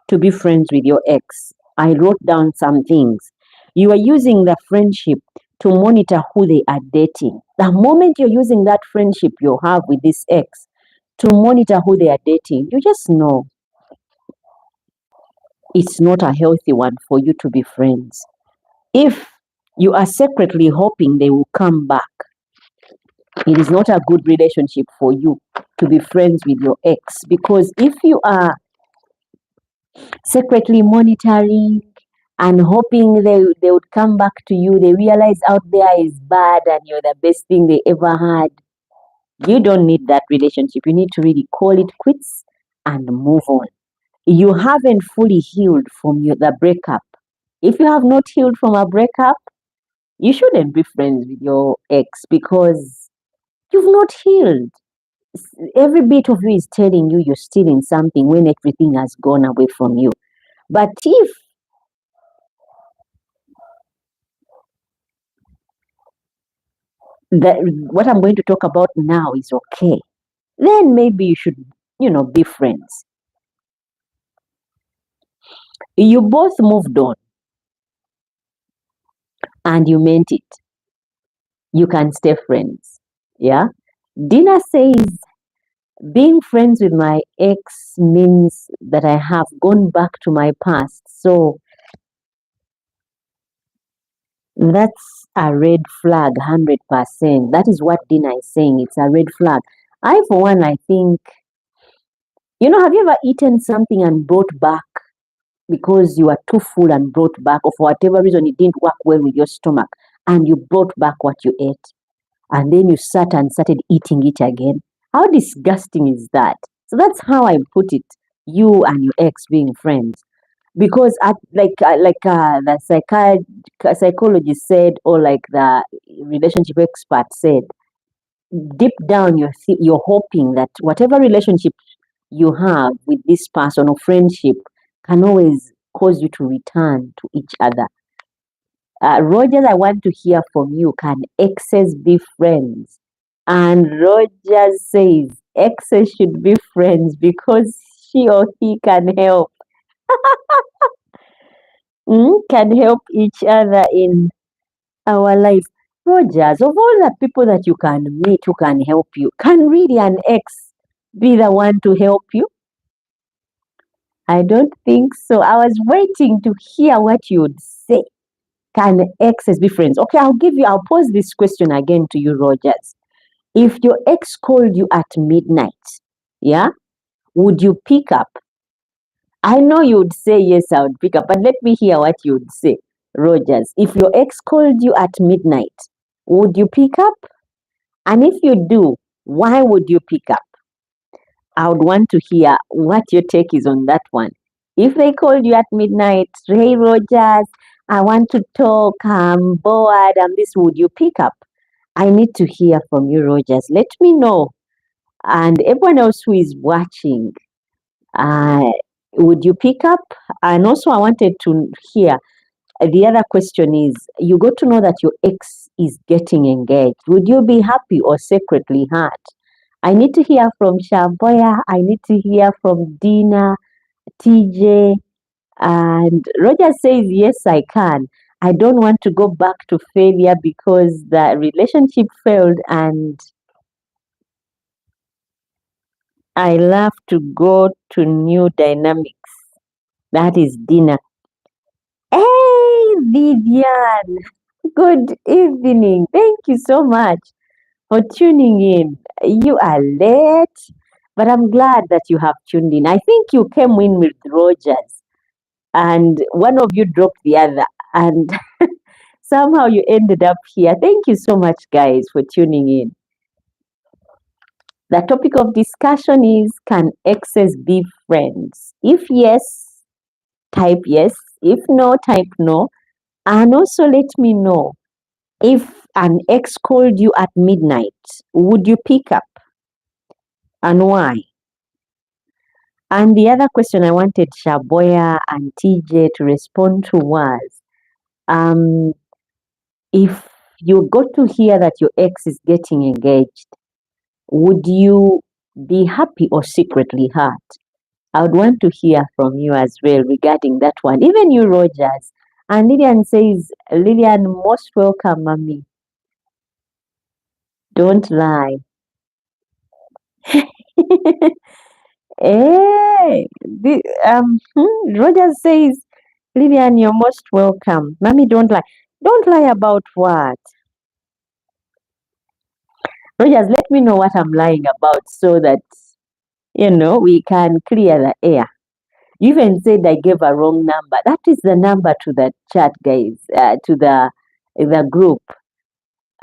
to be friends with your ex. I wrote down some things. You are using the friendship to monitor who they are dating. The moment you're using that friendship you have with this ex to monitor who they are dating, you just know it's not a healthy one for you to be friends. If you are secretly hoping they will come back, it is not a good relationship for you to be friends with your ex, because if you are secretly monitoring and hoping they would come back to you, they realize out there is bad and you're the best thing they ever had, you don't need that relationship. You need to really call it quits and move on. You haven't fully healed from the breakup. If you have not healed from a breakup, you shouldn't be friends with your ex, because you've not healed. Every bit of you is telling you you're still in something when everything has gone away from you. But if that what I'm going to talk about now is okay, then maybe you should, be friends. You both moved on and you meant it. You can stay friends. Yeah. Dina says being friends with my ex means that I have gone back to my past. So that's a red flag, 100%. That is what Dina is saying. It's a red flag. I, for one, I think, have you ever eaten something and brought back because you were too full and brought back, or for whatever reason it didn't work well with your stomach, and you brought back what you ate, and then you sat and started eating it again? How disgusting is that? So that's how I put it. You and your ex being friends, because the psychologist said, or like the relationship expert said, deep down you're hoping that whatever relationship you have with this person or friendship can always cause you to return to each other. Rogers, I want to hear from you. Can exes be friends? And Rogers says exes should be friends because she or he can help each other in our lives. Rogers, of all the people that you can meet who can help you, can really an ex be the one to help you? I don't think so. I was waiting to hear what you would say. Can exes be friends? Okay, I'll pose this question again to you, Rogers. If your ex called you at midnight, yeah, would you pick up? I know you would say yes, I would pick up, but let me hear what you would say, Rogers. If your ex called you at midnight, would you pick up? And if you do, why would you pick up? I would want to hear what your take is on that one. If they called you at midnight, hey Rogers, I want to talk, I'm bored, would you pick up? I need to hear from you, Rogers. Let me know. And everyone else who is watching, uh, would you pick up? And also, I wanted to hear the other question is, you got to know that your ex is getting engaged. Would you be happy or secretly hurt? I need to hear from Shamboya. I need to hear from Dina, TJ, and Roger says, yes, I can. I don't want to go back to failure because the relationship failed and I love to go to new dynamics. That is Dina. Hey, Vivian. Good evening. Thank you so much for tuning in. You are late, but I'm glad that you have tuned in. I think you came in with Rogers and one of you dropped the other, and somehow you ended up here. Thank you so much, guys, for tuning in. The topic of discussion is, can exes be friends? If yes, type yes. If no, type no. And also let me know, if an ex called you at midnight, would you pick up and why? And the other question I wanted Shaboya and TJ to respond to was, um, if you got to hear that your ex is getting engaged, would you be happy or secretly hurt? I would want to hear from you as well regarding that one. Even you, Rogers. And Lillian says, Lillian, most welcome, mommy. Don't lie. Hey, Rogers says, Lillian, you're most welcome. Mommy, don't lie. Don't lie about what? Rogers, let me know what I'm lying about so that, we can clear the air. You even said I gave a wrong number. That is the number to the chat, guys, to the group.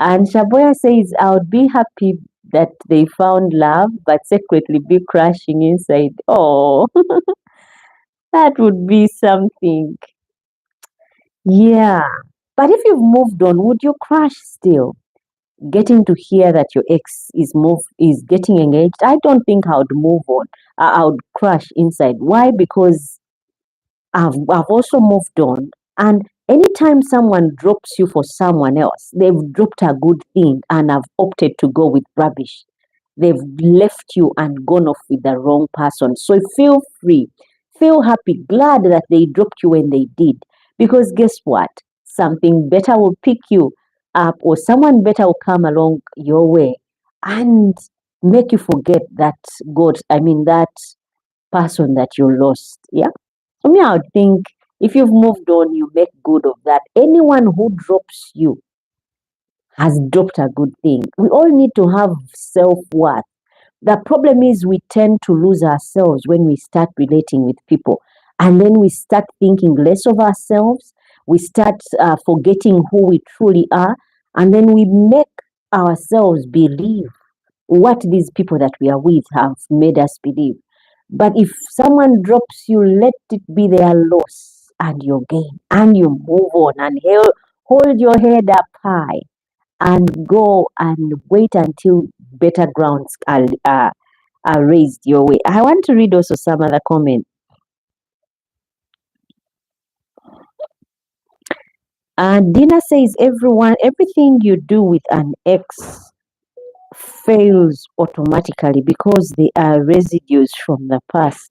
And Shaboya says, I would be happy that they found love, but secretly be crashing inside. Oh, that would be something. Yeah. But if you've moved on, would you crash still? Getting to hear that your ex is getting engaged, I don't think I would move on. I would crash inside. Why? Because I've also moved on, and Anytime someone drops you for someone else, they've dropped a good thing and have opted to go with rubbish. They've left you and gone off with the wrong person. So feel free, feel happy, glad that they dropped you when they did. Because guess what? Something better will pick you up, or someone better will come along your way and make you forget that that person that you lost. Yeah. For me, I would think if you've moved on, you make good of that. Anyone who drops you has dropped a good thing. We all need to have self worth. The problem is we tend to lose ourselves when we start relating with people. And then we start thinking less of ourselves. We start forgetting who we truly are. And then we make ourselves believe what these people that we are with have made us believe. But if someone drops you, let it be their loss and your gain, and you move on and hold your head up high and go and wait until better grounds are raised your way. I want to read also some other comment. Dina says, everything you do with an ex fails automatically because they are residues from the past.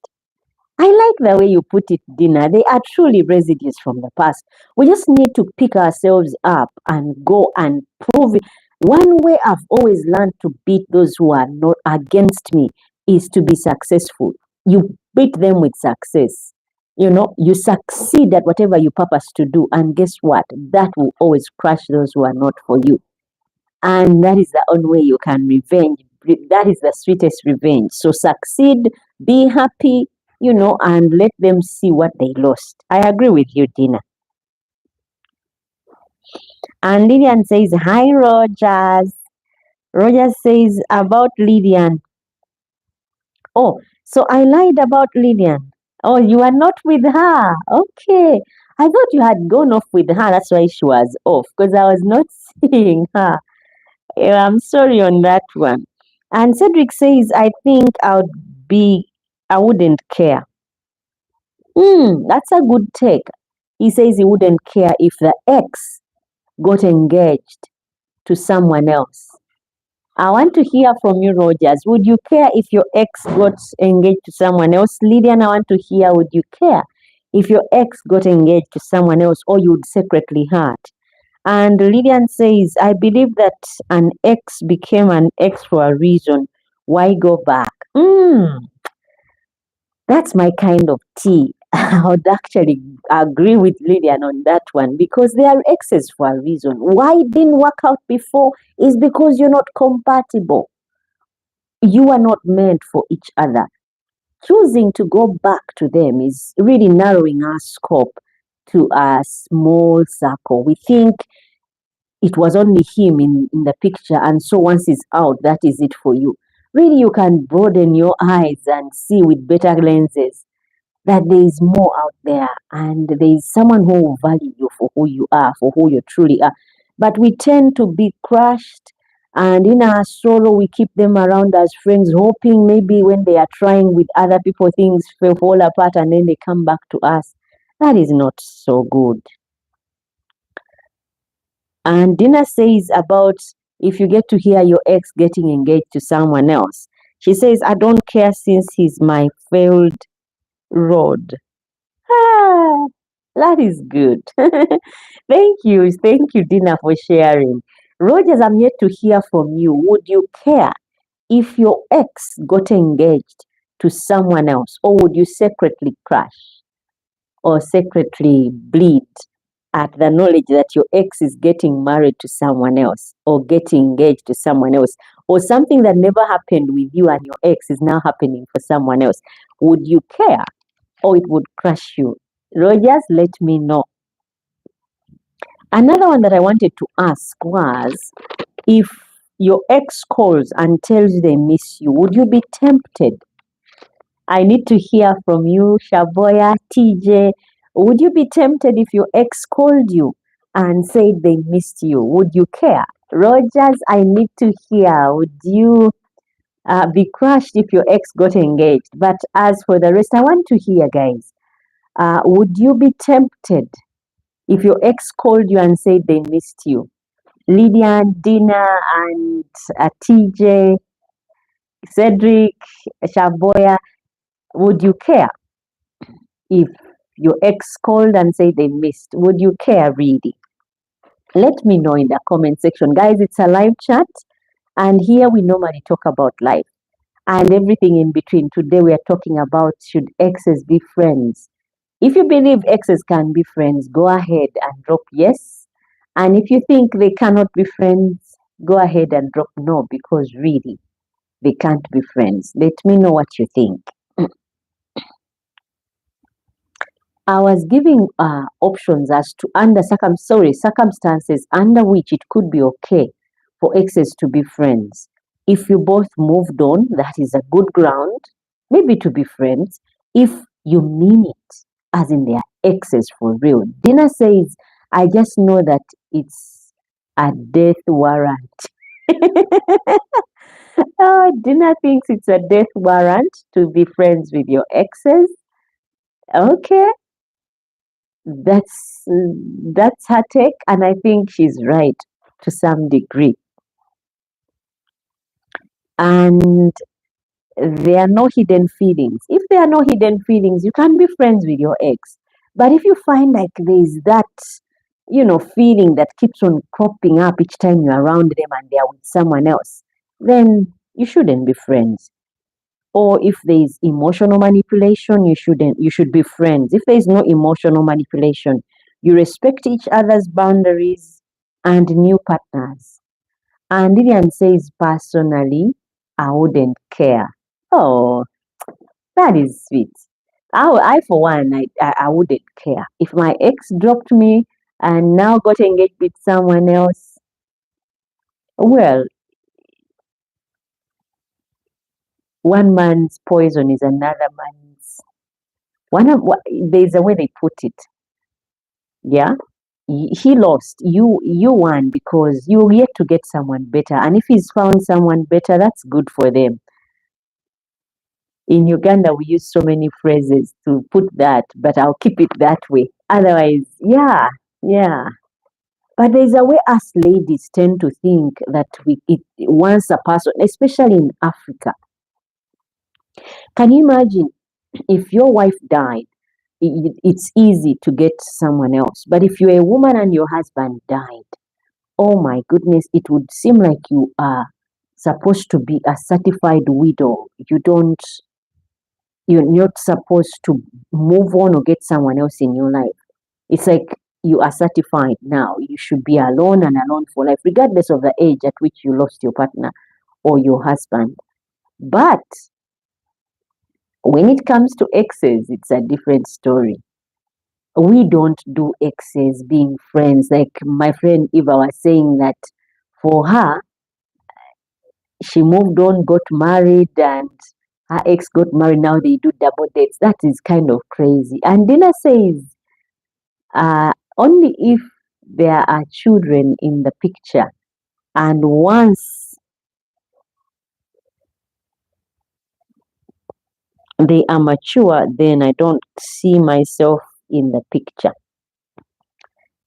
I like the way you put it, Dina. They are truly residues from the past. We just need to pick ourselves up and go and prove it. One way I've always learned to beat those who are not against me is to be successful. You beat them with success. You succeed at whatever you purpose to do. And guess what? That will always crush those who are not for you. And that is the only way you can revenge. That is the sweetest revenge. So succeed, be happy, and let them see what they lost. I agree with you, Dina. And Lillian says, hi, Rogers. Rogers says, about Lillian. Oh, so I lied about Lillian. Oh, you are not with her. Okay. I thought you had gone off with her. That's why she was off, because I was not seeing her. Yeah, I'm sorry on that one. And Cedric says, I wouldn't care. That's a good take. He says he wouldn't care if the ex got engaged to someone else. I want to hear from you, Rogers. Would you care if your ex got engaged to someone else? Lydian, I want to hear, would you care if your ex got engaged to someone else, or you would secretly hurt? And Lydian says, I believe that an ex became an ex for a reason. Why go back? That's my kind of tea. I would actually agree with Lillian on that one, because they are exes for a reason. Why it didn't work out before is because you're not compatible. You are not meant for each other. Choosing to go back to them is really narrowing our scope to a small circle. We think it was only him in the picture, and so once he's out, that is it for you. Really, you can broaden your eyes and see with better lenses that there is more out there, and there is someone who will value you for who you are, for who you truly are. But we tend to be crushed, and in our sorrow, we keep them around as friends, hoping maybe when they are trying with other people, things will fall apart and then they come back to us. That is not so good. And Dina says about if you get to hear your ex getting engaged to someone else, she says, I don't care since he's my failed road. Ah, that is good. Thank you, Dina, for sharing. Rogers, I'm yet to hear from you. Would you care if your ex got engaged to someone else, or would you secretly crash or secretly bleed at the knowledge that your ex is getting married to someone else or getting engaged to someone else, or something that never happened with you and your ex is now happening for someone else? Would you care, or it would crush you? Rogers, let me know. Another one that I wanted to ask was, if your ex calls and tells you they miss you, would you be tempted? I need to hear from you, Shaboya, TJ. Would you be tempted if your ex called you and said they missed you? Would you care? Rogers, I need to hear. Would you be crushed if your ex got engaged? But as for the rest, I want to hear, guys. Would you be tempted If your ex called you and said they missed you, Lydian, Dina, and TJ, Cedric, Shaboya, would you care if your ex called and said they missed? Would you care really? Let me know in the comment section. Guys, it's a live chat, and here we normally talk about life and everything in between. Today we are talking about, should exes be friends? If you believe exes can be friends, go ahead and drop yes. And if you think they cannot be friends, go ahead and drop no, because really they can't be friends. Let me know what you think. I was giving options as to circumstances under which it could be okay for exes to be friends. If you both moved on, that is a good ground, maybe to be friends. If you mean it, as in they are exes for real. Dina says, I just know that it's a death warrant. Oh, Dina thinks it's a death warrant to be friends with your exes. Okay, that's her take, and I think she's right to some degree. And there are no hidden feelings. If there are no hidden feelings, you can be friends with your ex. But if you find like there's that, feeling that keeps on cropping up each time you're around them and they're with someone else, then you shouldn't be friends. Or if there is emotional manipulation, you should be friends. If there is no emotional manipulation, you respect each other's boundaries and new partners. And Lillian says, personally, I wouldn't care. Oh, that is sweet. I for one, I wouldn't care. If my ex dropped me and now got engaged with someone else, well, one man's poison is another man's. There's a way they put it. Yeah, he lost. You won because you yet to get someone better. And if he's found someone better, that's good for them. In Uganda, we use so many phrases to put that, but I'll keep it that way. Otherwise, yeah. But there's a way us ladies tend to think that once a person, especially in Africa, can you imagine if your wife died? It's easy to get someone else. But if you're a woman and your husband died, oh my goodness, it would seem like you are supposed to be a certified widow. You're not supposed to move on or get someone else in your life. It's like you are certified now. You should be alone and alone for life, regardless of the age at which you lost your partner or your husband. But when it comes to exes, it's a different story. We don't do exes being friends. Like my friend Eva was saying that for her, she moved on, got married, and her ex got married. Now they do double dates. That is kind of crazy. And Dina says, only if there are children in the picture. And once they are mature, then I don't see myself in the picture.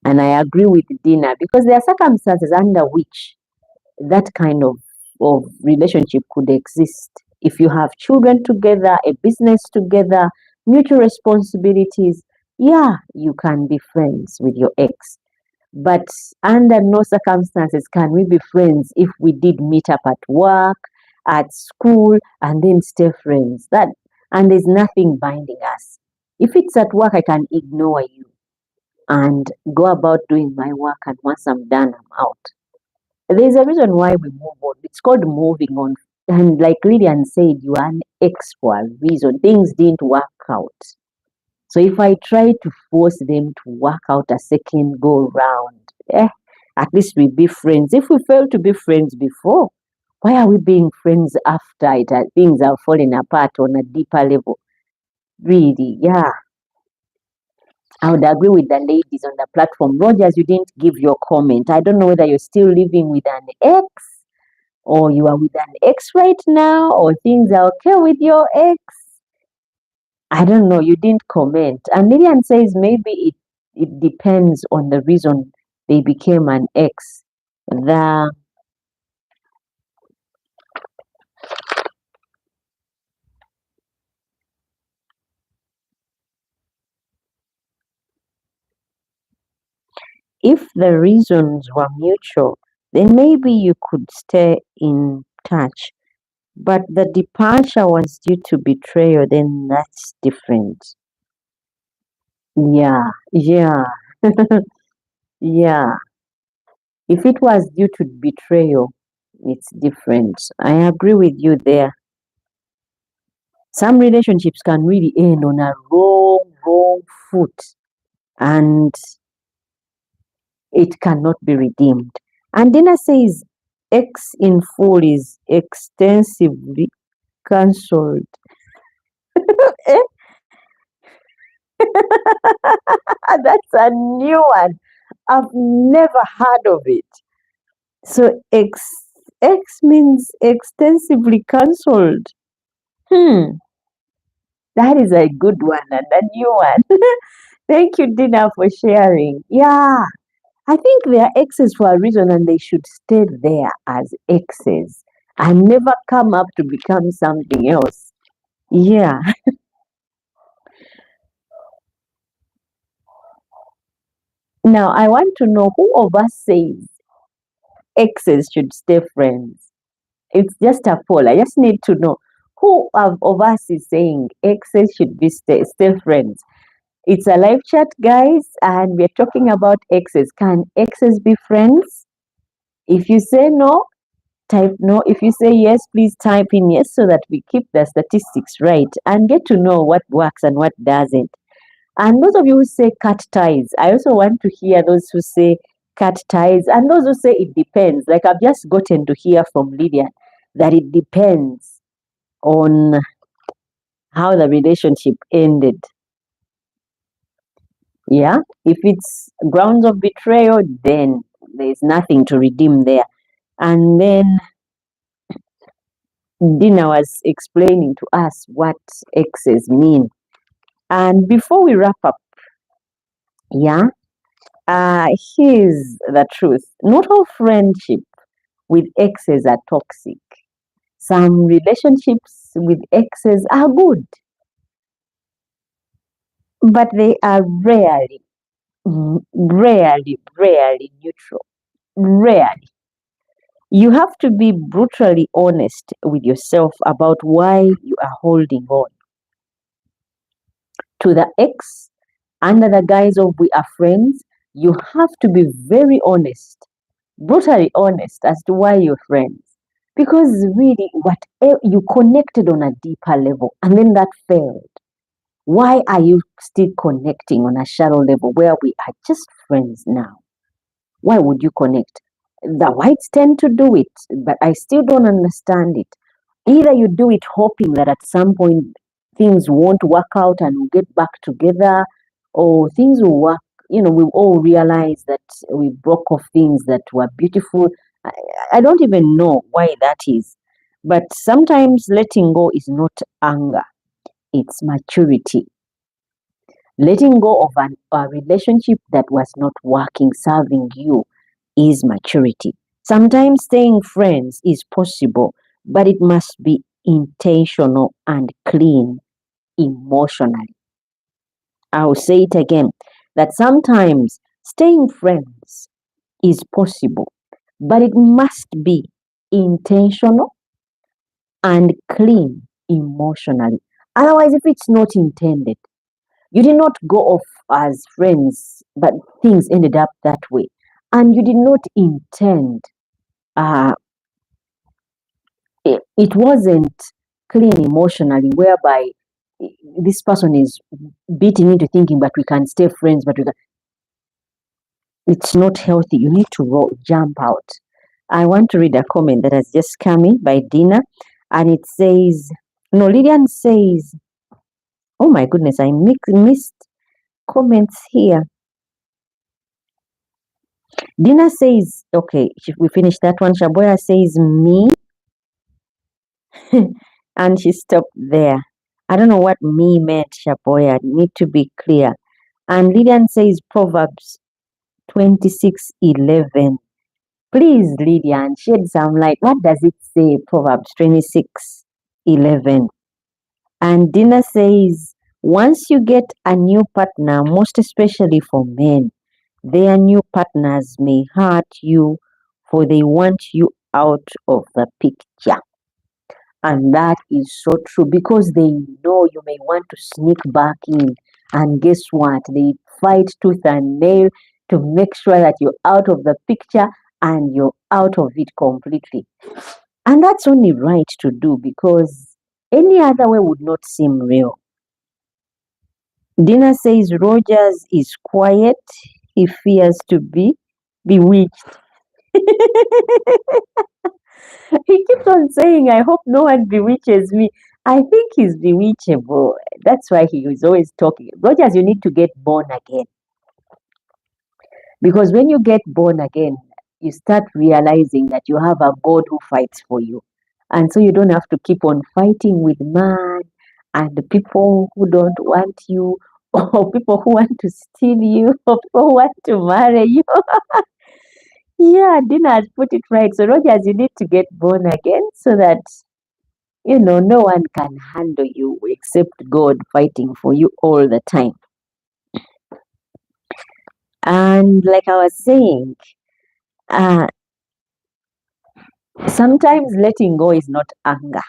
And I agree with Dina because there are circumstances under which that kind of relationship could exist. If you have children together, a business together, mutual responsibilities, yeah, you can be friends with your ex. But under no circumstances can we be friends if we did meet up at work, at school, and then stay friends. And there's nothing binding us. If it's at work, I can ignore you and go about doing my work, and once I'm done, I'm out. There's a reason why we move on. It's called moving on. And like Lillian said, you are an ex for a reason. Things didn't work out. So if I try to force them to work out a second go round, at least we be friends. If we failed to be friends before, why are we being friends after things are falling apart on a deeper level? Really, yeah. I would agree with the ladies on the platform. Rogers, you didn't give your comment. I don't know whether you're still living with an ex or you are with an ex right now or things are okay with your ex. I don't know. You didn't comment. And Lillian says maybe it depends on the reason they became an ex. The If the reasons were mutual, then maybe you could stay in touch. But the departure was due to betrayal, then that's different. Yeah, yeah, yeah. If it was due to betrayal, it's different. I agree with you there. Some relationships can really end on a wrong foot and it cannot be redeemed. And Dina says X in full is extensively cancelled. Eh, that's a new one. I've never heard of it. So X means extensively cancelled. Hmm, that is a good one and a new one. Thank you, Dina, for sharing. Yeah, I think they are exes for a reason and they should stay there as exes and never come up to become something else. Yeah. Now, I want to know who of us says exes should stay friends. It's just a poll. I just need to know of us is saying exes should stay friends. It's a live chat, guys, and we're talking about exes. Can exes be friends? If you say no, type no. If you say yes, please type in yes so that we keep the statistics right and get to know what works and what doesn't. And those of you who say cut ties, I also want to hear those who say cut ties and those who say it depends. Like I've just gotten to hear from Lydia that it depends on how the relationship ended. Yeah. If it's grounds of betrayal, then there's nothing to redeem there. And then Dina was explaining to us what exes mean. And before we wrap up, yeah, here's the truth. Not all friendship with exes are toxic. Some relationships with exes are good, but they are rarely neutral. Rarely. You have to be brutally honest with yourself about why you are holding on to the ex under the guise of we are friends. You have to be very honest, brutally honest as to why you're friends. Because really, what you connected on a deeper level and then that failed. Why are you still connecting on a shallow level where we are just friends now? Why would you connect? The whites tend to do it, but I still don't understand it. Either you do it hoping that at some point things won't work out and we'll get back together, or things will work. We all realize that we broke off things that were beautiful. I, I don't even know why that is. But sometimes letting go is not anger, it's maturity. Letting go of a relationship that was not working, serving you, is maturity. Sometimes staying friends is possible, but it must be intentional and clean emotionally. I'll say it again that sometimes staying friends is possible, but it must be intentional and clean emotionally. Otherwise, if it's not intended, you did not go off as friends, but things ended up that way. And you did not intend, uh, it wasn't clean emotionally, whereby this person is beating into thinking, but we can stay friends, but it's not healthy. You need to jump out. I want to read a comment that has just come in by Dina, and it says, no, Lillian says, oh my goodness, I missed comments here. Dina says, okay, we finished that one. Shaboya says, me, and she stopped there. I don't know what me meant, Shaboya. Need to be clear. And Lydian says Proverbs 26:11. Please, Lydian, shed some light. What does it say, Proverbs 26:11? And Dina says, once you get a new partner, most especially for men, their new partners may hurt you, for they want you out of the picture. And that is so true because they know you may want to sneak back in. And guess what? They fight tooth and nail to make sure that you're out of the picture and you're out of it completely. And that's only right to do because any other way would not seem real. Dina says Rogers is quiet. He fears to be bewitched. He keeps on saying, I hope no one bewitches me. I think he's bewitchable. That's why he is always talking. Rogers, you need to get born again. Because when you get born again, you start realizing that you have a God who fights for you. And so you don't have to keep on fighting with man and the people who don't want you, or people who want to steal you, or people who want to marry you. Yeah, Dina has put it right. So, Rogers, you need to get born again so that, no one can handle you except God fighting for you all the time. And like I was saying, uh, sometimes letting go is not anger,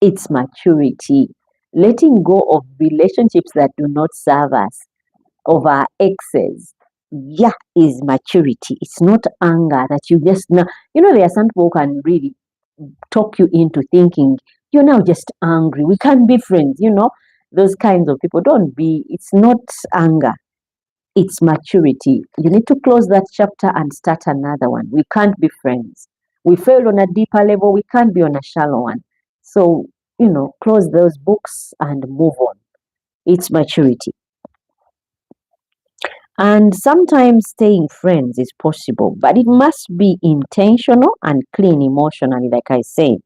it's maturity. Letting go of relationships that do not serve us, of our exes, yeah, is maturity. It's not anger that you just now, there are some people who can really talk you into thinking you're now just angry. We can't be friends, those kinds of people. Don't be, it's not anger, it's maturity. You need to close that chapter and start another one. We can't be friends. We failed on a deeper level, we can't be on a shallow one. So, close those books and move on. It's maturity. And sometimes staying friends is possible, but it must be intentional and clean emotionally, like I said.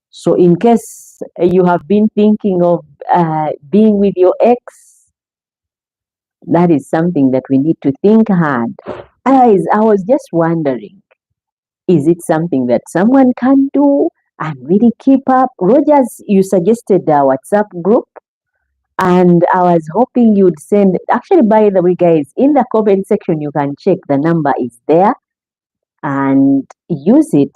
So, in case you have been thinking of being with your ex, that is something that we need to think hard. I was just wondering, is it something that someone can do and really keep up? Rogers, you suggested a WhatsApp group, and I was hoping you'd send. Actually, by the way, guys, in the comment section, you can check the number is there and use it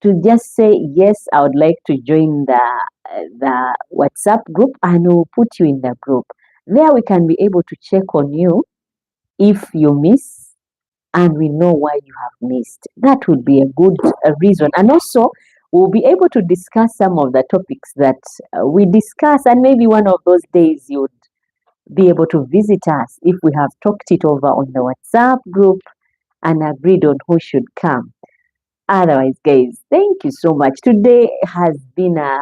to just say, yes, I would like to join the WhatsApp group, and we'll put you in the group. There we can be able to check on you if you miss, and we know why you have missed. That would be a good reason. And also, we'll be able to discuss some of the topics that we discuss, and maybe one of those days you'd be able to visit us if we have talked it over on the WhatsApp group and agreed on who should come. Otherwise, guys, thank you so much. Today has been a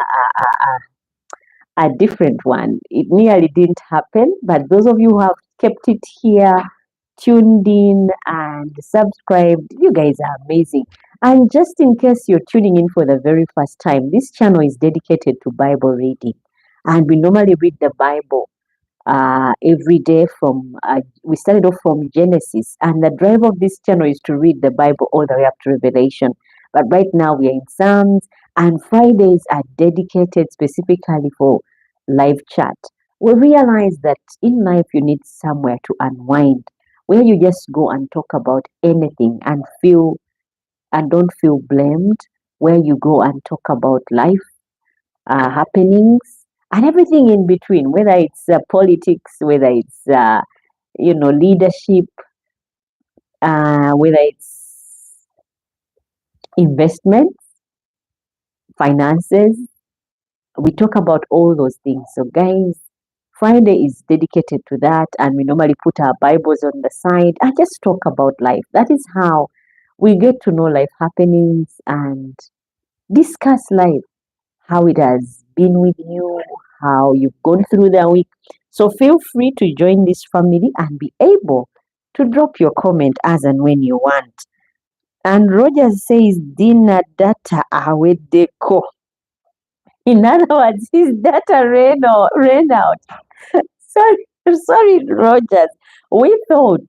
different one. It nearly didn't happen, but those of you who have kept it here, tuned in, and subscribed, you guys are amazing. And just in case you're tuning in for the very first time, this channel is dedicated to Bible reading. And we normally read the Bible every day we started off from Genesis, and the drive of this channel is to read the Bible all the way up to Revelation. But right now we are in Psalms, and Fridays are dedicated specifically for live chat. We realize that in life you need somewhere to unwind, where you just go and talk about anything and don't feel blamed, where you go and talk about life happenings and everything in between, whether it's politics, whether it's leadership, whether it's investment, finances. We talk about all those things. So, guys, Friday is dedicated to that, and we normally put our Bibles on the side and just talk about life. That is how we get to know life happenings and discuss life, how it has been with you, how you've gone through the week. So feel free to join this family and be able to drop your comment as and when you want. And Roger says, Dina data awe deco. In other words, his data ran out. Sorry. Sorry, Rogers. We thought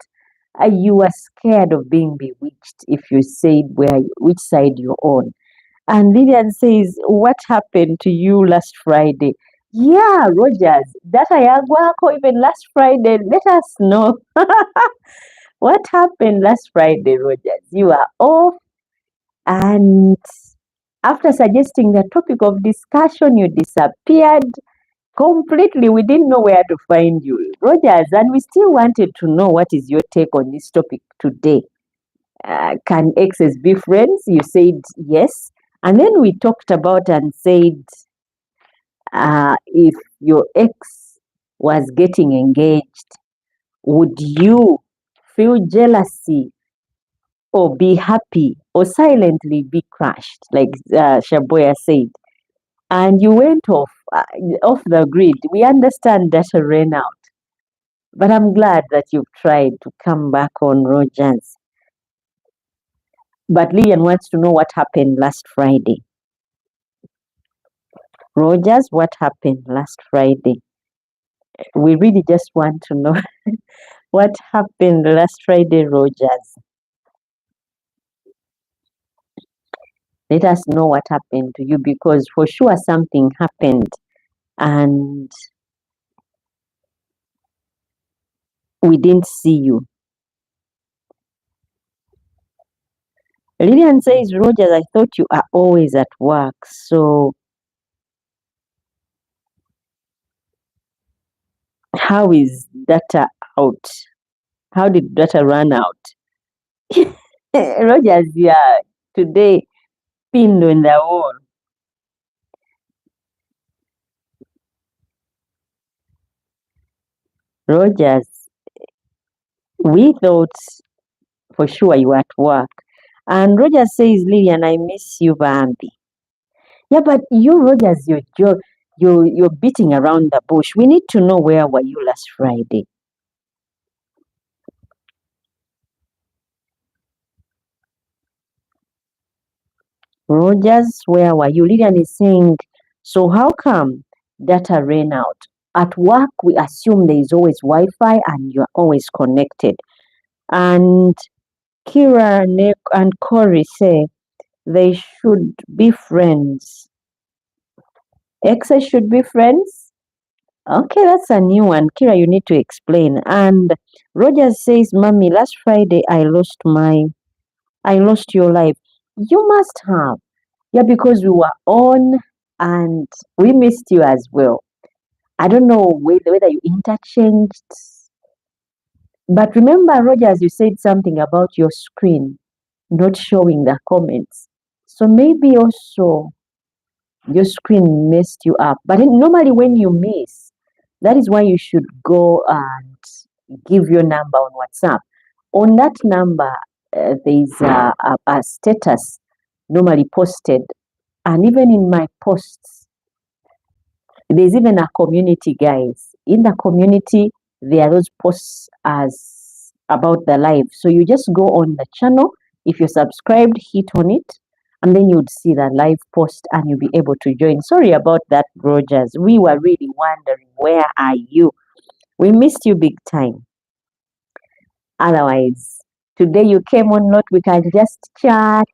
you were scared of being bewitched if you said which side you're on. And Lillian says, "What happened to you last Friday?" Yeah, Rogers, that ayagwako even last Friday. Let us know what happened last Friday, Rogers. You are off, and after suggesting the topic of discussion, you disappeared completely. We didn't know where to find you, Rogers, and we still wanted to know what is your take on this topic today. Can exes be friends? You said yes. And then we talked about and said if your ex was getting engaged, would you feel jealousy or be happy or silently be crushed, like Shaboya said? And you went off the grid. We understand that ran out, but I'm glad that you've tried to come back on, Rogers. But Lillian wants to know what happened last Friday. Rogers, what happened last Friday? We really just want to know what happened last Friday, Rogers. Let us know what happened to you, because for sure something happened and we didn't see you. Lillian says, Rogers, I thought you are always at work. So how is data out? How did data run out? Rogers, yeah, today pinned on the wall. Rogers, we thought for sure you were at work. And Rogers says, Lillian, I miss you, Bambi. Yeah, but you, Rogers, you're beating around the bush. We need to know, where were you last Friday? Rogers, where were you? Lillian is saying, so how come data ran out? At work, we assume there is always Wi-Fi and you're always connected. And Kira, Nick, and Corey say they should be friends. Exes should be friends? Okay, that's a new one. Kira, you need to explain. And Rogers says, Mommy, last Friday I lost your life. You must have. Yeah, because we were on and we missed you as well. I don't know whether you interchanged. But remember, Rogers, you said something about your screen not showing the comments. So maybe also your screen messed you up. But normally when you miss, that is why you should go and give your number on WhatsApp. On that number, there is a status normally posted. And even in my posts, there's even a community, guys. In the community, there are those posts as about the live. So you just go on the channel. If you're subscribed, hit on it, and then you'd see the live post and you'll be able to join. Sorry about that, Rogers. We were really wondering, where are you? We missed you big time. Otherwise, today you came on, not we can just chat.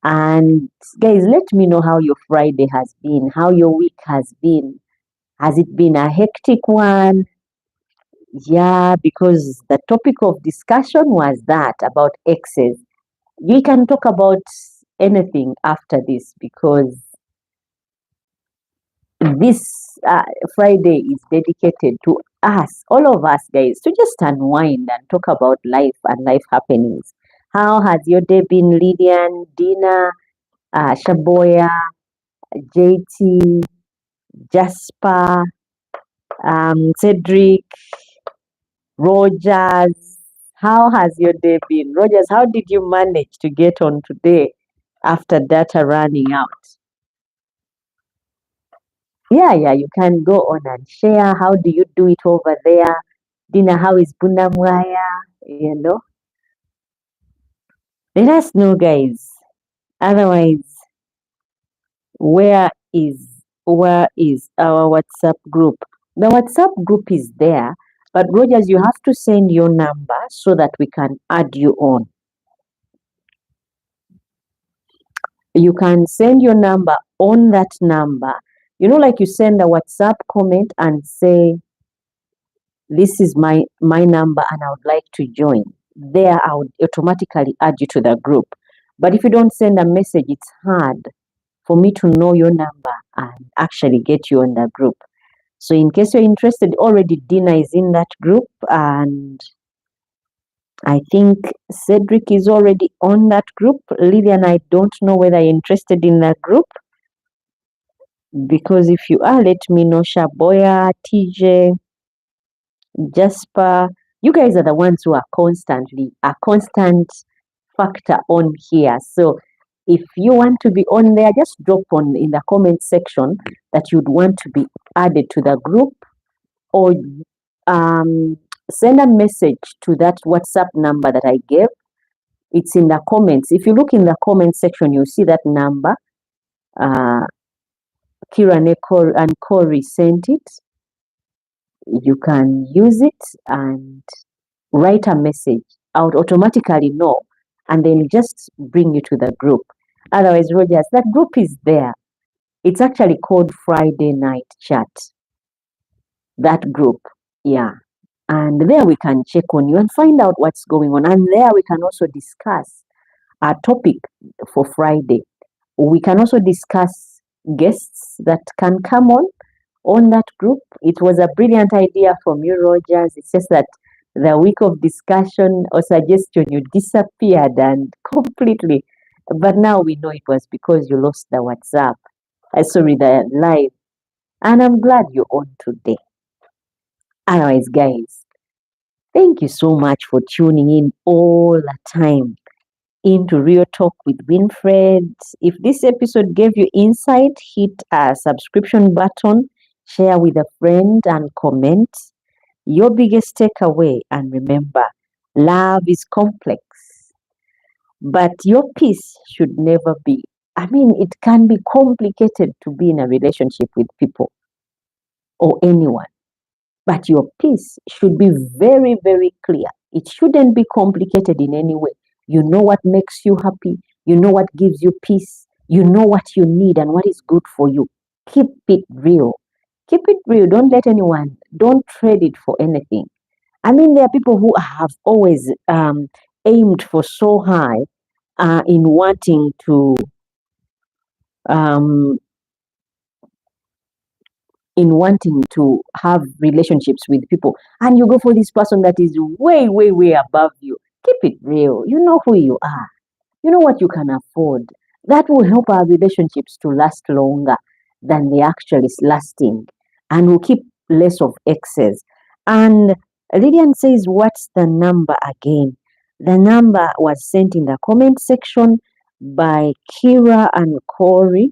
And guys, let me know how your Friday has been, how your week has been. Has it been a hectic one? Yeah, because the topic of discussion was that about exes. You can talk about anything after this, because this Friday is dedicated to us, all of us, guys, to just unwind and talk about life and life happenings. How has your day been, Lydian, Dina, Shaboya, JT, Jasper, Cedric, Rogers? How has your day been? Rogers, how did you manage to get on today after data running out? Yeah, you can go on and share. How do you do it over there? Dina, how is Bunamwaya? You know, let us know, guys. Otherwise, where is where is our WhatsApp group? The WhatsApp group is there, but Rogers, you have to send your number so that we can add you on. You can send your number on that number. You know, like you send a WhatsApp comment and say, this is my number and I would like to join. There, I would automatically add you to the group. But if you don't send a message, it's hard for me to know your number and actually get you on the group. So in case you're interested, already Dina is in that group, and I think Cedric is already on that group. Lillian, I don't know whether you're interested in that group, because if you are, let me know. Shaboya, TJ, Jasper, you guys are the ones who are a constant factor on here. So if you want to be on there, just drop on in the comment section that you'd want to be added to the group, or send a message to that WhatsApp number that I gave. It's in the comments. If you look in the comment section, you'll see that number. Kira and Corey sent it. You can use it and write a message. I would automatically know and then just bring you to the group. Otherwise, Rogers, that group is there. It's actually called Friday Night Chat. That group, yeah. And there we can check on you and find out what's going on. And there we can also discuss our topic for Friday. We can also discuss guests that can come on that group. It was a brilliant idea from you, Rogers. It's just that the week of discussion or suggestion, you disappeared and completely. But now we know it was because you lost the WhatsApp. Sorry, the live. And I'm glad you're on today. Otherwise, guys, thank you so much for tuning in all the time into Real Talk with Winfred. If this episode gave you insight, hit a subscription button, share with a friend, and comment your biggest takeaway. And remember, love is complex, but your peace should never be. I mean, it can be complicated to be in a relationship with people or anyone, but your peace should be very, very clear. It shouldn't be complicated in any way. You know what makes you happy. You know what gives you peace. You know what you need and what is good for you. Keep it real. Keep it real. Don't let anyone, don't trade it for anything. I mean, there are people who have always aimed for so high in wanting to um, have relationships with people, and you go for this person that is way, way, way above you. Keep it real. You know who you are. You know what you can afford. That will help our relationships to last longer than they actually lasting, and will keep less of excess. And Lydian says, what's the number again? The number was sent in the comment section by Kira and Corey.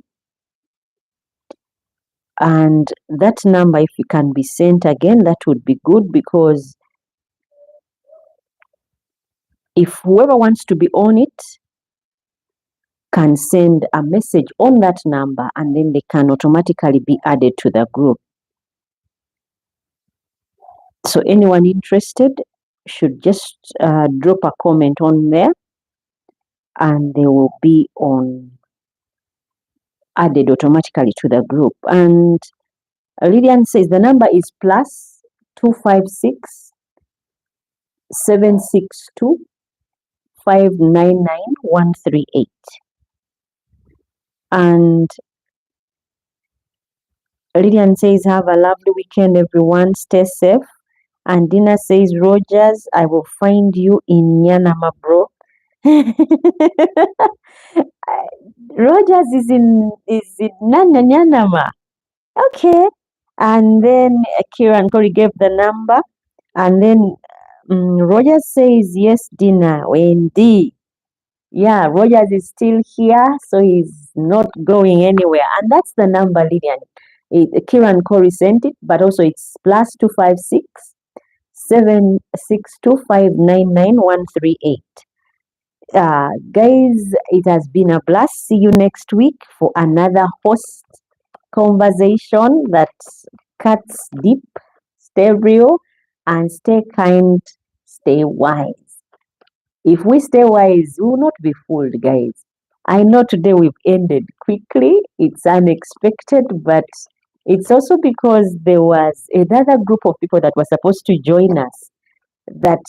And that number, if it can be sent again, that would be good, because if whoever wants to be on it can send a message on that number, and then they can automatically be added to the group. So anyone interested should just drop a comment on there, and they will be added automatically to the group. And Lydian says the number is plus 256 762 599 138. And Lydian says, have a lovely weekend, everyone. Stay safe. And Dina says, Rogers, I will find you in Nyanama, bro. Rogers is in Nyanama. Okay. And then Kieran Corey gave the number. And then Rogers says, yes, Dina, Wendy. Yeah, Rogers is still here, so he's not going anywhere. And that's the number, Lydian. Kieran Corey sent it, but also it's plus 256 762 599 138. Guys, it has been a blast. See you next week for another host conversation that cuts deep, stay real, and stay kind, stay wise. If we stay wise, we will not be fooled, guys. I know today we've ended quickly. It's unexpected, but it's also because there was another group of people that were supposed to join us that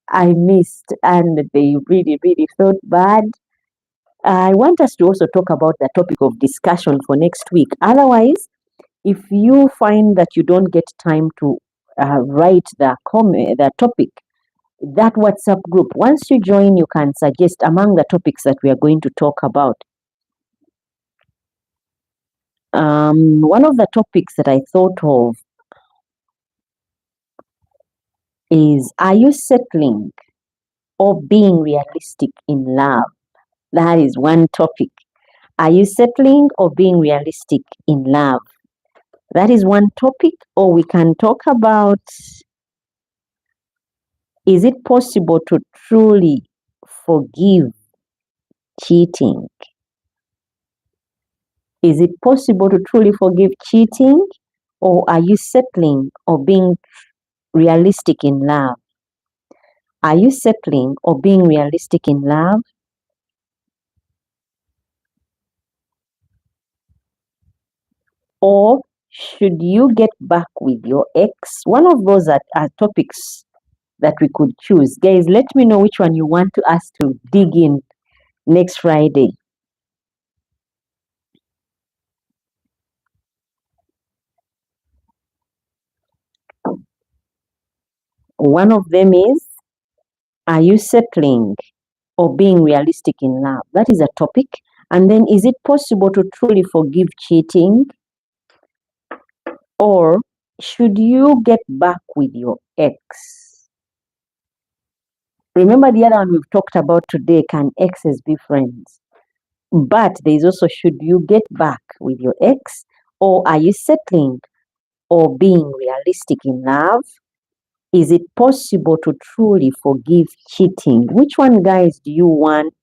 I missed, and they really, really felt bad. I want us to also talk about the topic of discussion for next week. Otherwise, if you find that you don't get time to write the topic, that WhatsApp group, once you join, you can suggest among the topics that we are going to talk about. One of the topics that I thought of is, are you settling or being realistic in love? That is one topic. Are you settling or being realistic in love? That is one topic. Or we can talk about, is it possible to truly forgive cheating? Is it possible to truly forgive cheating? Or are you settling or being realistic in love? Are you settling or being realistic in love? Or should you get back with your ex? One of those are topics that we could choose. Guys, let me know which one you want us to dig in next Friday. One of them is, are you settling or being realistic in love? That is a topic. And then, is it possible to truly forgive cheating? Or should you get back with your ex? Remember the other one we've talked about today, can exes be friends? But there's also, should you get back with your ex? Or are you settling or being realistic in love? Is it possible to truly forgive cheating? Which one, guys, do you want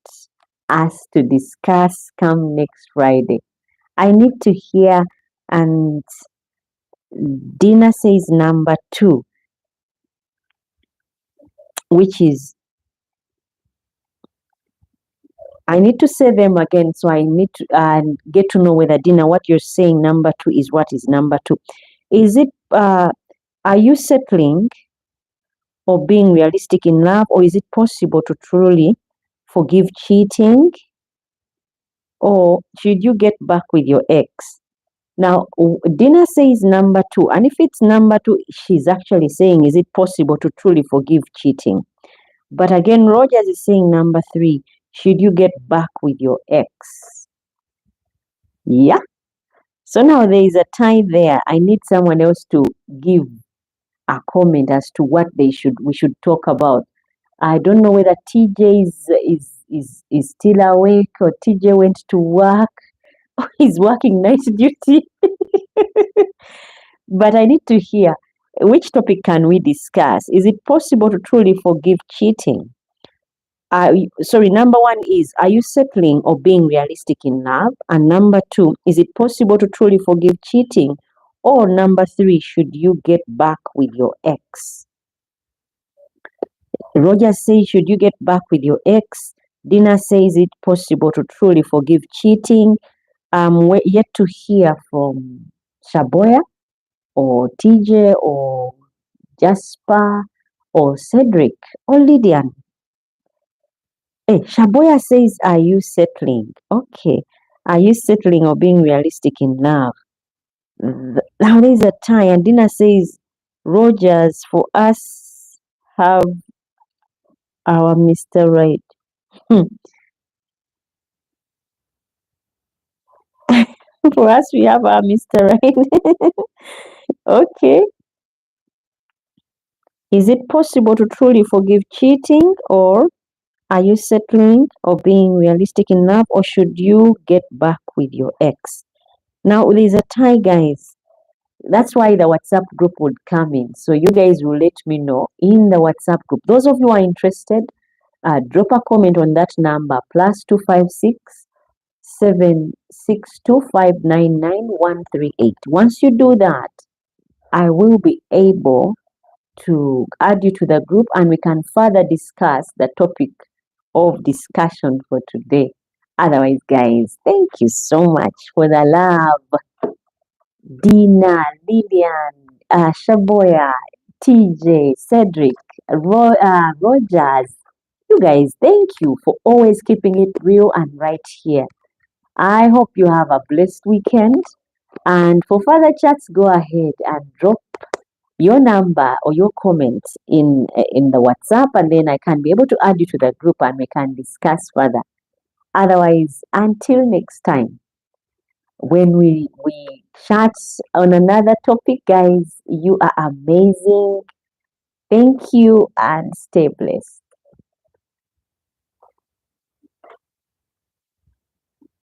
us to discuss come next Friday? I need to hear. And Dina says number 2, which is, I need to say them again, so I need to get to know whether, Dina, what you're saying number 2 is what is number 2. Is it, are you settling or being realistic in love, or is it possible to truly forgive cheating? Or should you get back with your ex? Now, Dina says number 2, and if it's number 2, she's actually saying, is it possible to truly forgive cheating? But again, Rogers is saying number 3, should you get back with your ex? Yeah. So now there is a tie there. I need someone else to give a comment as to what we should talk about. I don't know whether TJ is still awake, or TJ went to work. He's working night duty. But I need to hear, which topic can we discuss? Is it possible to truly forgive cheating? Number 1 is, are you settling or being realistic in love? And number 2, is it possible to truly forgive cheating? Or number 3, should you get back with your ex? Roger says, should you get back with your ex? Dina says, it possible to truly forgive cheating? We're yet to hear from Shaboya or TJ or Jasper or Cedric or Lydian. Hey, Shaboya says, are you settling? Okay. Are you settling or being realistic in love? Now there's a tie. And Dina says, Rogers, for us, have our Mr. Right. For us, we have our Mr. Right. Okay. Is it possible to truly forgive cheating? Or are you settling or being realistic in love? Or should you get back with your ex? Now there's a tie, guys. That's why the WhatsApp group would come in. So you guys will let me know in the WhatsApp group. Those of you who are interested, drop a comment on that number, +256 762599138. Once you do that, I will be able to add you to the group and we can further discuss the topic of discussion for today. Otherwise, guys, thank you so much for the love. Dina, Lillian, Shaboya, TJ, Cedric, Rogers. You guys, thank you for always keeping it real and right here. I hope you have a blessed weekend. And for further chats, go ahead and drop your number or your comments in the WhatsApp, and then I can be able to add you to the group and we can discuss further. Otherwise, until next time, when we chat on another topic, guys, you are amazing. Thank you and stay blessed.